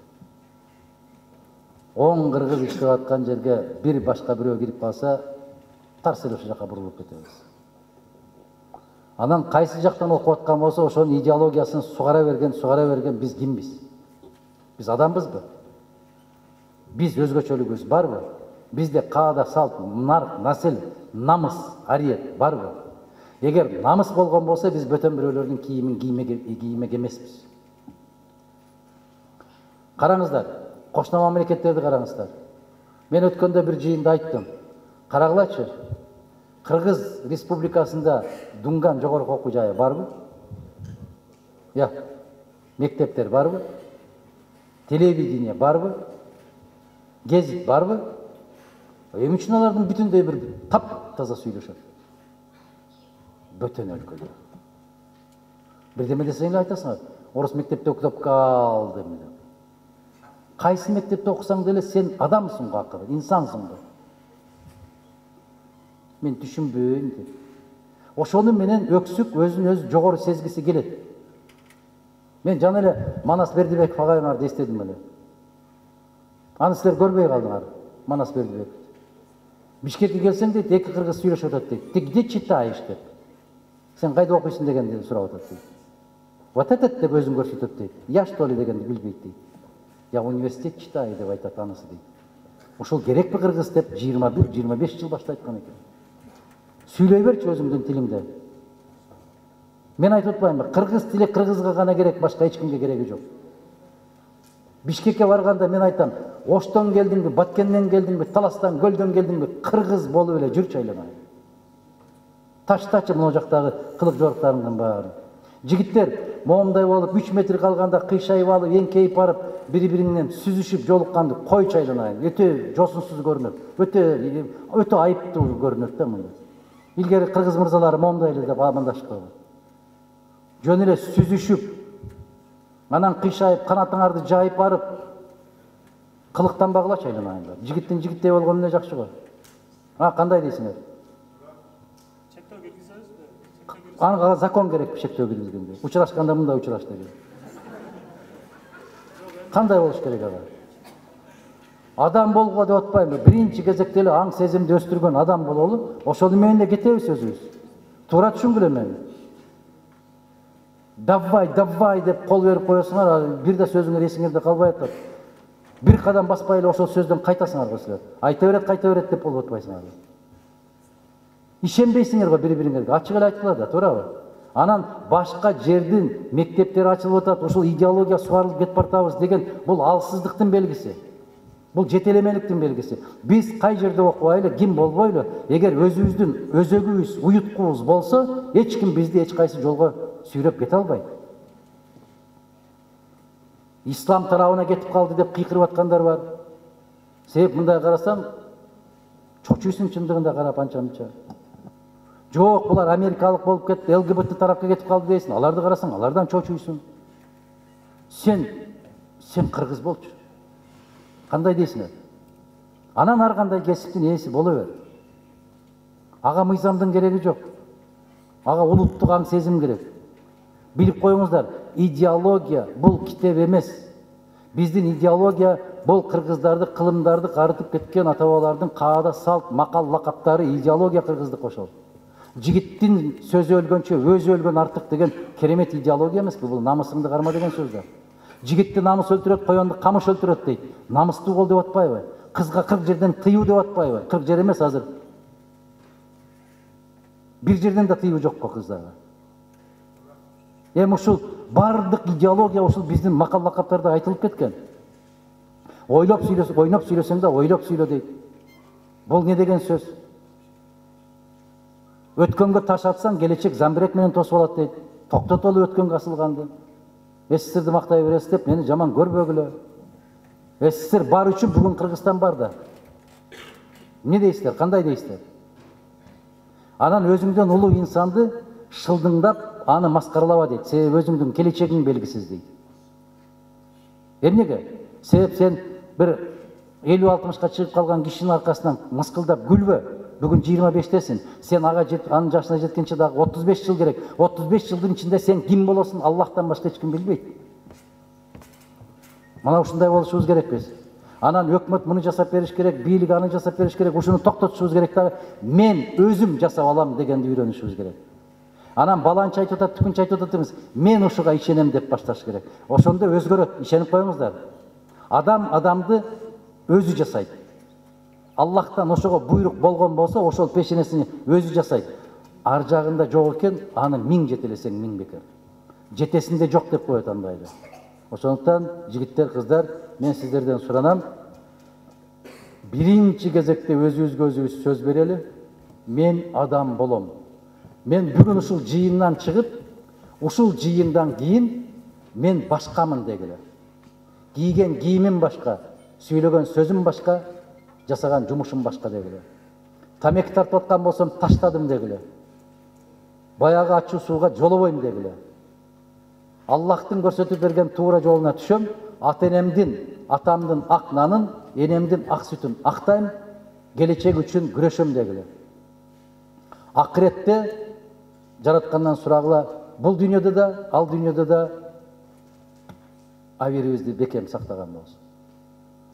10 кыргыз иштеп аткан жерге бир башка бирөө кирип калса, тарс эле ошол жака бурулуп кетебиз. Анан кайсы жактан окуп аткан болсо, ошонун идеологиясын сугара берген биз кимбиз? Биз адамбызбы? Биз өзгөчөлүгүбүз барбы? Бизде каада, салт, нарк, наsil, намыс, ариет барбы? Эгер намыс болгон болсо, биз бөтөн бирөөлөрдүн кийимин киймек эмеспиз. Караңыздар, кошуна мамлекеттерди караңыздар. Мен өткөндө бир жыйында айттым. Карагылачы, Кыргыз Республикасында Дунган жогорку окуу жайы барбы? Я, мектептер барбы? Телевидение барбы? Гезит барбы? Эмне үчүн алардын бүтүндөй бир тап-таза сүйлөшөт? Бөтөн өлкөдө. Бирдеме десең эле айтасыңар. Орус мектепте окуп калды деп. Кайсы мектепте окусаң деле сен адамсың го акыры, инсансың го. Мен түшүнбөйм деп. Ошону менен өксүк өзүн өзү жогору сезгиси келет. Мен жана эле Манас Бердибеков агайыңарды эстедим эле. Аны силер көрбөй калдыңар, Манас Бердибеков. Бишкекке келсең дейт, 2 кыргыз сүйлөшүп атат дейт. Ты где читаешь деп. Сен кайда окуйсуң дегенди сурап атат дейт. Вот этот деп өзүн көрсөтөт дейт. Я что ли дегенди билбейт дейт. Я университет читаю деп айтат анысы дейт. Ошол керекпи кыргыз деп 21-25 жыл башта айткан экен. Сүйлөй берчи өзүңдүн тилиңде. Мен айтып атпаймынбы, кыргыз тили кыргызга гана керек, башка эч кимге кереги жок. Бишкекке барганда мен айтам, Оштон келдиңби, Баткенден келдиңби, Таластан, Көлдөн келдиңби, кыргыз болуп эле жүрчү айланайын. Таштачы мына жактагы кылык жоруктарыңдын баарын. Жигиттер моомдай болуп 3 метр калганда кыйшайып алып, эңкейип барып, бири-бириңнен сүзүшүп жолукканды койчу айланайын. Өтө жосунсуз көрүнөт. Өтө айыптуу көрүнөт да мында. Илгери кыргыз мырзалары моомдай эле деп амандашпаган. Жөн эле сүзүшүп, анан кыйшайып, канатыңарды жайып барып, кылыктанбагылачы айланайын. Жигиттин жигиттей болгону эмне жакшы го. Кандай дейсиңер? Чектөө киргизебизби? Ага закон керек чектөө киргизгенде. Учурашканда мындай учураш деген. Кандай болуш керек ага? Адам болго деп атпаймынбы? Биринчи кезекте эле аң сезимди өстүргөн адам бололу. Ошол менен кетебиз өзүбүз. Туура түшүнгүлө мени. Давай деп кол берип коесуңар, бир да сөзүңөр эсиңерде калбай атат. Бир кадам баспай эле ошол сөздөн кайтасыңар го силер. Айта берет деп болуп атпайсыңар. Ишенбейсиңер го бири-бириңерге. Ачык эле айткыла да, туурабы? Анан башка жердин мектептери ачылып атат, ошол идеология сугарылып кетип бартабыз деген бул алсыздыктын белгиси. Бул жетелемеликтин белгиси. Биз кай жерде окубайлы, ким болбойлу, эгер өзүбүздүн өзөгүбүз, уюткубуз болсо, эч ким бизди эч кайсы жолго сүйрөп кете албайт. Ислам тарабына кетип калды деп кыйкырып аткандар бар. Себеп мындай карасаң, чочуйсуң чындыгында карап анча-мынча. Жок, булар америкалык болуп кетти, ЛГБТ тарапка кетип калды дейсиң. Аларды карасаң, алардан чочуйсуң. Сен кыргыз болчу. Кандай дейсиңер? Анан ар кандай кесиптин ээси боло бер. Ага мыйзамдын кереги жок. Ага улуттук аң сезим керек. Билип коюңуздар, идеология бул китеп эмес. Биздин идеология бул кыргыздарды, кылымдарды карытып кеткен ата-бабалардын каада, салт, макал, лакаптары идеология кыргызды кошот. Жигиттин сөзү өлгөнчө өзү өлгөн артык деген керемет идеология эмеспи? Бул намысыңды карма деген сөздөр. Жигитти намыс өлтүрөт, коёнду камыш өлтүрөт дейт. Намыстуу бол деп атпайбы? Кызга 40 жерден тыюу деп атпайбы? 40 жер эмес азыр. Бир жерден да тыюу жок го кыздарга. Ушул бардык идеология ушул биздин макал лакаптарда айтылып кеткен. Ойлоп сүйлөсөң да ойлоп сүйлө дейт. Бул не деген сөз? Өткөнгө таш атсаң, келечек замбирек менен тосуп алат дейт. Токтотолу өткөнгө асылганды. СССРді мақтай бересіз деп мені жаман көрбөгілі. СССР бар үшін бүгін Қырғызстан бар да. Не дейсіздер, қандай дейсіздер? Анан өзіңден ұлы инсанды шылдыңдап, аны масқаралава дейді. Себебі өзіңдің келечегің белгісіз дейді. Неге? Себеп сен бір 50-60-қа шығып қалған кишinin арқасынан мысқылдап күлбе. Бүгін 25-тесің. Сен аның жасына жеткенше дағы 35 жыл керек. 35 жылдың ішінде сен кім боласың? Аллахтан басқа ешкім білмейді. Мына ушундай болушубуз керек біз. Анан өкмөт муну жасап бериш керек, бийлик аны жасап бериш керек, ушуну токтотушубуз керек дагы. Мен өзүм жасап алам дегенди үйрөнүшүбүз керек. Анан баланчы айтып атат, түкүнчү айтып атат эмес. Мен ушуга ишенем деп башташ керек. Ошондо өзгөрөт, ишенип коюңуздар. Адам адамды өзү жасайт. Аллахтан ошого буйрук болгон болсо, ошол пешенесин өзү жасайт. Ар жагында жок экен, аны 1000 жетелесең 1000 бекер. Жетесинде жок деп коет андайды. Ошондуктан жигиттер, кыздар, мен сиздерден суранам. Биринчи кезекте өзүбүзгө өзүбүз сөз берели. Мен адам болом. Мен бүгүн ушул жыйындан чыгып, ушул жыйындан кийин мен башкамын дегиле. Кийген кийимим башка, сүйлөгөн сөзүм башка, жасаган жумушум башка дегиле. Тамеки тартып аткан болсом таштадым дегиле. Баягы ачуу сууга жолобойм дегиле. Аллахтын көрсөтүп берген туура жолуна түшөм, ата-энемдин, атамдын ак нанын, энемдин ак сүтүн актайм, келечек үчүн күрөшөм дегиле. Акыретте жараткандан сурагыла, бул дүйнөдө да, ал дүйнөдө да абийирибизди бекем сактаган болсун.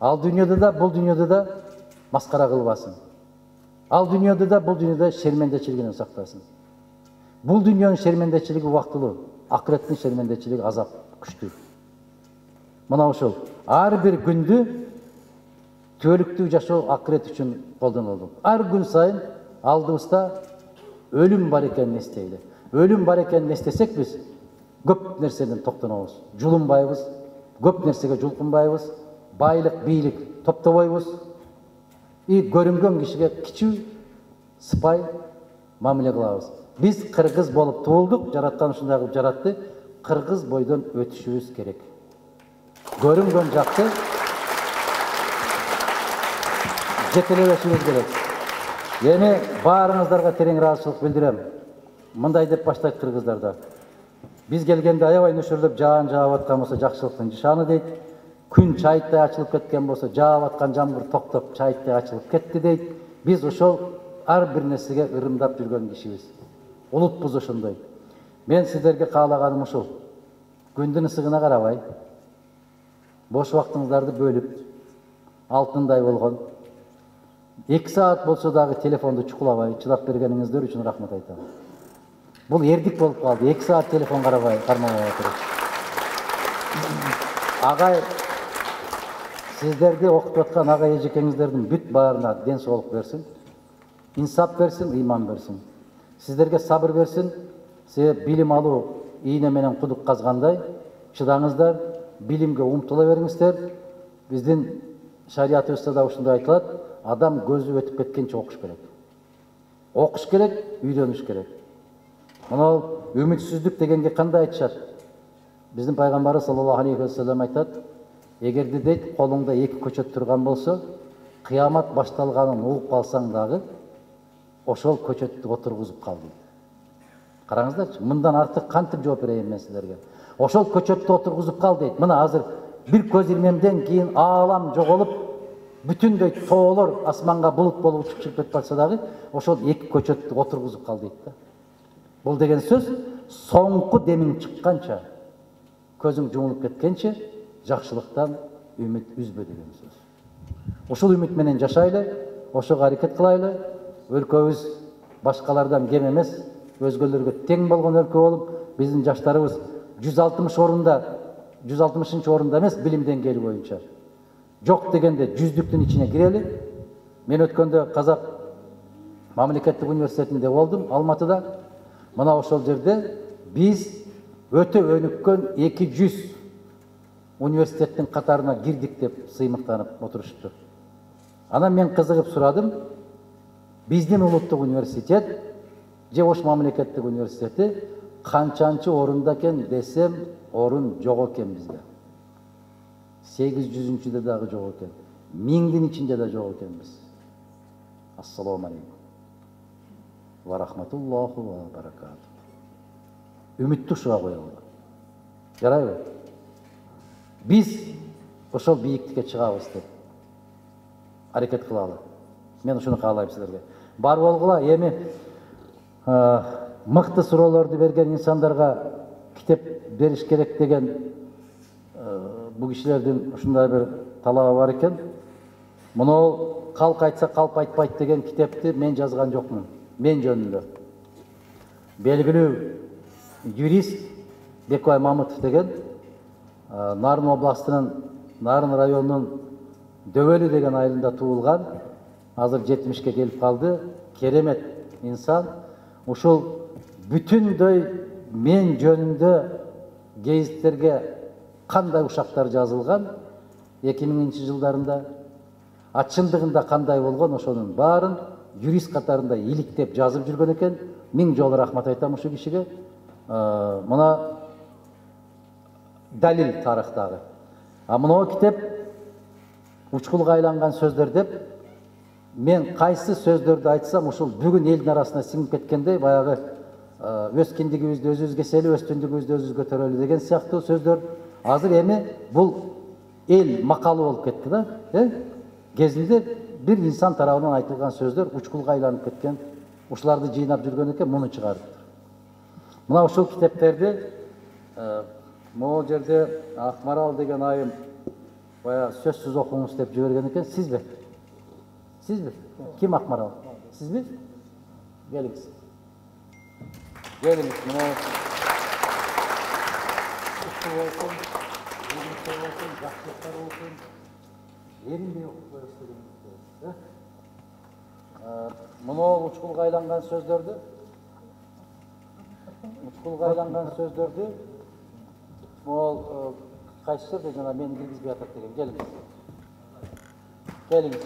Ал дүйнөдө да, бул дүйнөдө да маскара кылбасын. Ал дүйнөдө да, бул дүйнөдө шермендечилигинен сактасын. Бул дүйнөнүн шермендечилиги убактылуу, акыреттин шермендечилиги азап, күчтүү. Мына ошол ар бир күндү түбөлүктүү жашоо акырет үчүн колдонулду. Ар күн сайын алдыбызда өлүм бар экенин эстейли. Өлүм бар экенин эстесек биз көп нерседен токтонобуз. Жулунбайбыз, көп нерсеге жулкунбайбыз, байлык, бийлик топтобойбуз. И көрүнгөн кишиге кичүү, сыпай мамиле кылабыз. Biz Kırgız bolup tuğulduk, jaratkan ушундай кылып жаратты. Kırgız бойдон өтүшүбүз керек. Көрүнгөн жакты жетелебешибиз керек. Эми баарыңыздарга терең ыраазычылык билдирем. Мындай деп баштайт кыргыздарда. Биз келгенде аябай нөшөрлөп жаан жаап аткан болсо жакшылыктын нишаны дейт. Күн чайыттай ачылып кеткен болсо, жаап аткан жамгыр токтоп чайыттай ачылып кетти дейт. Биз ошол ар бир нерсеге ырымдап жүргөн кишибиз. Улутпуз ошондой. Мен сиздерге каалаганым ушул. Күндүн ысыгына карабай, бош убактыңыздарды бөлүп, алтындай болгон 2 саат болсо дагы телефонду чукулабай, чыдап бергениңиздер үчүн рахмат айтам. Бул эрдик болуп калды. 2 саат телефон карабай, кармабай отуруп. Агай, сиздерди окутуп аткан агай эжекеңиздердин бүт баарына ден соолук берсин, инсап берсин, ыйман берсин. Сиздерге сабыр берсин, себеп билим алуу ийне менен кудук казгандай, чыдаңыздар, билимге умтула бериңиздер. Биздин шариятыбызда да ушундай айтылат, адам көзү өтүп кеткенче окуш керек. Окуш керек, үйрөнүш керек. Мына үмүтсүздүк дегенге кандай айтышат? Биздин пайгамбарыбыз саллаллаху алейхи ва саллям айтат, эгерде дейт колуңда 2 көчөт турган болсо, кыямат башталганын угуп калсаң дагы ошол көчөттү отургузуп кал дейт. Караңыздарчы, мындан артык кантип жооп берейин мен силерге? Ошол көчөттү отургузуп кал дейт. Мына азыр бир көз ирмемден кийин аалам жоголуп, бүтүндөй тоолор асманга булут болуп учуп чыгып кетип калса дагы, ошол 2 көчөттү отургузуп кал дейт да. Бул деген сөз, соңку демиң чыкканча, көзүң жумулуп кеткенче жакшылыктан үмүт үзбө деген сөз. Ошол үмүт менен жашайлы, ошого аракет кылайлы. Өлкөбүз башкалардан кем эмес, өзгөлөргө тең болгон өлкө болуп, биздин жаштарыбыз 160 орунда эмес билим деңгээли боюнча. Жок дегенде 100-дүктүн ичине кирели. Мен өткөндө Казак мамлекеттик университетинде болдум, Алматыда. Мына ошол жерде биз өтө өнүккөн 200 университеттин катарына кирдик деп сыймыктанып отурушту. Анан мен кызыгып сурадым. Биздин улуттук университет, же Ош мамлекеттик университети канчанчы орунда экен десем, орун жок экен бизде. 800-де дагы жок экен. 1000-дин ичинде да жок экенбиз. Ассаламу алейкум. Ва рахматуллаху ва баракату. Үмүттү ушуга коелу. Жарайбы? Биз ошол бийиктикке чыгабыз деп аракет кылалы. Мен ушуну каалайм силерге. Бар болгула, эми мыкты суроолорду берген инсандарга китеп бериш керек деген бу кишилердин ушундай бир талабы бар экен. Муну калк айтса калп айтпайт деген китепти мен жазган жокмун. Мен жөнүндө. Белгилүү юрист Бекбай Мамытов деген Нарын областынын Нарын районунун Дөбөлү деген айылында туулган, азыр 70-ке келип калды. Керемет инсан. Ушул бүтүндөй мен жөнүндө гезиттерге кандай ушактар жазылган 2000 жылдарында, чындыгында кандай болгон ошонун баарын юрист катарында иликтеп жазып жүргөн экен. 1000 жолу рахмат айтам ушул кишиге. Мына далил тарыхтагы. Мына китеп учкулга айланган сөздөр деп мен кайсы сөздөрдү айтсам ушул бүгүн элдин арасына сиңип кеткендей, баягы өз киндигибизди өзүбүз кеселип, өз түндүгүбүздү өзүбүз көтөрөлү деген сыяктуу сөздөр азыр эми бул эл макалы болуп кетти да. Кезинде бир инсан тарабынан айтылган сөздөр учкулга айланып кеткен. Ушуларды жыйнап жүргөн экен, муну чыгарып. Мына ушул китептерди могул жерде Акмарал деген айым баягы сөзсүз окуңуз деп жиберген экен. Сизби? Сизби? Ким Акмарал? Сизби? Келиңиз. Келиңиз. Мына жакшылыктар болсун. Еринбей окуп коюш деген. Мына учкулга айланган сөздөрдү могул кайсы жерде жана мени киргизбей атат деген. Келиңиз.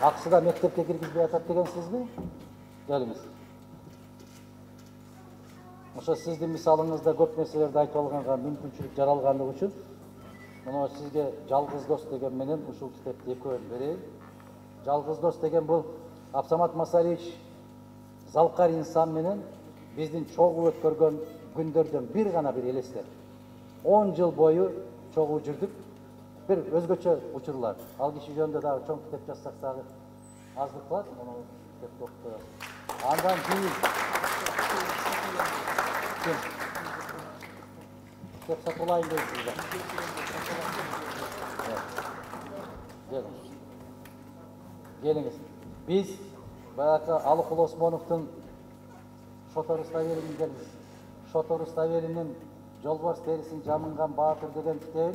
Аксыда мектепке киргизбей атат деген сизби? Келиңиз. Ошо сиздин мисалыңызда көп нерселерди айтып алганга мүмкүнчүлүк жаралгандыгы үчүн мына сизге Жалгыз дос деген менен ушул китепти экөөнү берейин. Жалгыз дос деген бул Абсамат Масалич залкар инсан менен биздин чогуу өткөргөн күндөрдөн бир гана бир элестер. 10 жыл бою чогуу жүрдүк. Бир өзгөчө учурлар. Ал киши жөнүндө дагы чоң китеп жазсак дагы аздык кылат. Муну китепти окуп коебуз. Андан кийин китеп сатып алайын дейсизби? Келиңиз. Биз баягы Алыкул Осмоновдун Шотор Уставелинин келиңиз. Шотор Уставелинин Жолбарс терисин жамынган баатыр деген китебин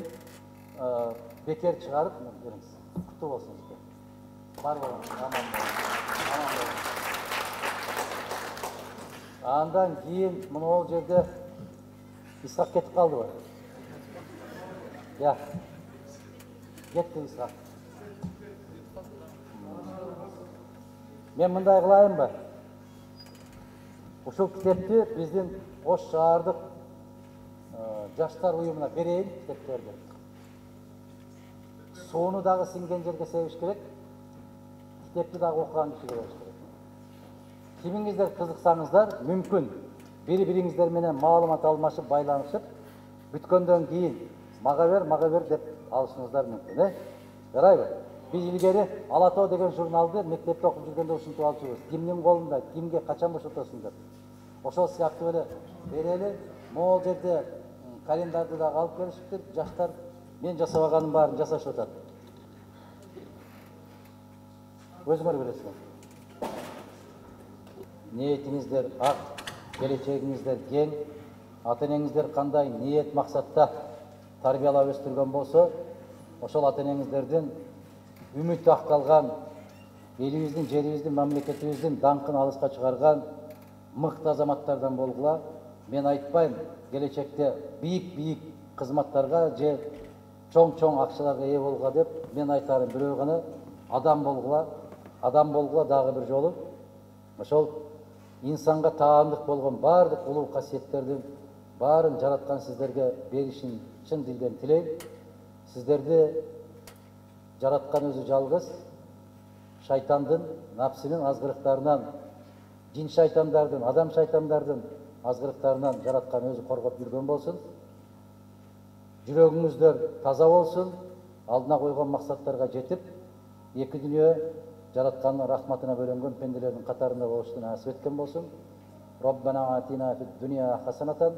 бекер чыгарып, келиңиз. Куттуу болсун сизге. Бар болуңуз, аман болуңуз. Андан кийин мына жерде Исхак кетип калдыбы? Я. Кетти Исхак. Мен мындай кылайынбы? Ушул китепти биздин Ош шаардык жаштар уюмуна берейин китептерди. Сууну дагы сиңген жерге себиш керек. Китепти дагы окуган кишиге бериш керек. Кимиңиздер кызыксаңыздар, мүмкүн бири-бириңиздер менен маалымат алмашып, байланышып, бүткөндөн кийин мага бер деп алышыңыздар мүмкүн, Жарайбы? Биз илгери Ала тоо деген журналды мектепте окуп жүргөндө ушинтип алчубуз. Кимдин колунда, кимге качан бошотосуң деп. Ошол сыяктуу эле берели. Могул жерде календарды дагы алып келишиптир. Жаштар мен жасабаганын баарын жасашып атат. Өзүңөр билесиңер. Ниетиңиздер ак, келечегиңиздер кең, ата-энеңиздер кандай ниет максатта тарбиялап өстүргөн болсо, ошол ата-энеңиздердин үмүтү акталган, элибиздин, жерибиздин, мамлекетибиздин даңкын алыска чыгарган мыкты азаматтардан болгула. Мен айтпайм, келечекте бийик кызматтарга же чоң акчаларга ээ болгула деп, мен айтарым бирөө гана адам болгула дагы бир жолу. ошол инсанга таандык болгон баардык улуу касиеттердин баарын жараткан сиздерге беришин чын дилден тилейм. Сиздерди жараткан өзү жалгыз, шайтандын, напсинин азгырыктарынан, жин шайтандардын, адам шайтандардын азгырыктарынан жараткан өзү коргоп жүргөн болсун. Жүрөгүңүздөр таза болсун, алдына койгон максаттарга жетип, эки дүйнө жараткандын рахматына бөлөнгөн пенделердин катарында болушту насип эткен болсун. Роббана атина фид дуния хасанатан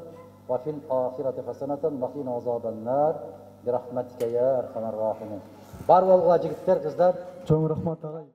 ва фил ахирати хасанатан ва кина азабан нар бирахматика я архамар рахимин. Бар болгула жигиттер, кыздар. Чоң рахмат агай.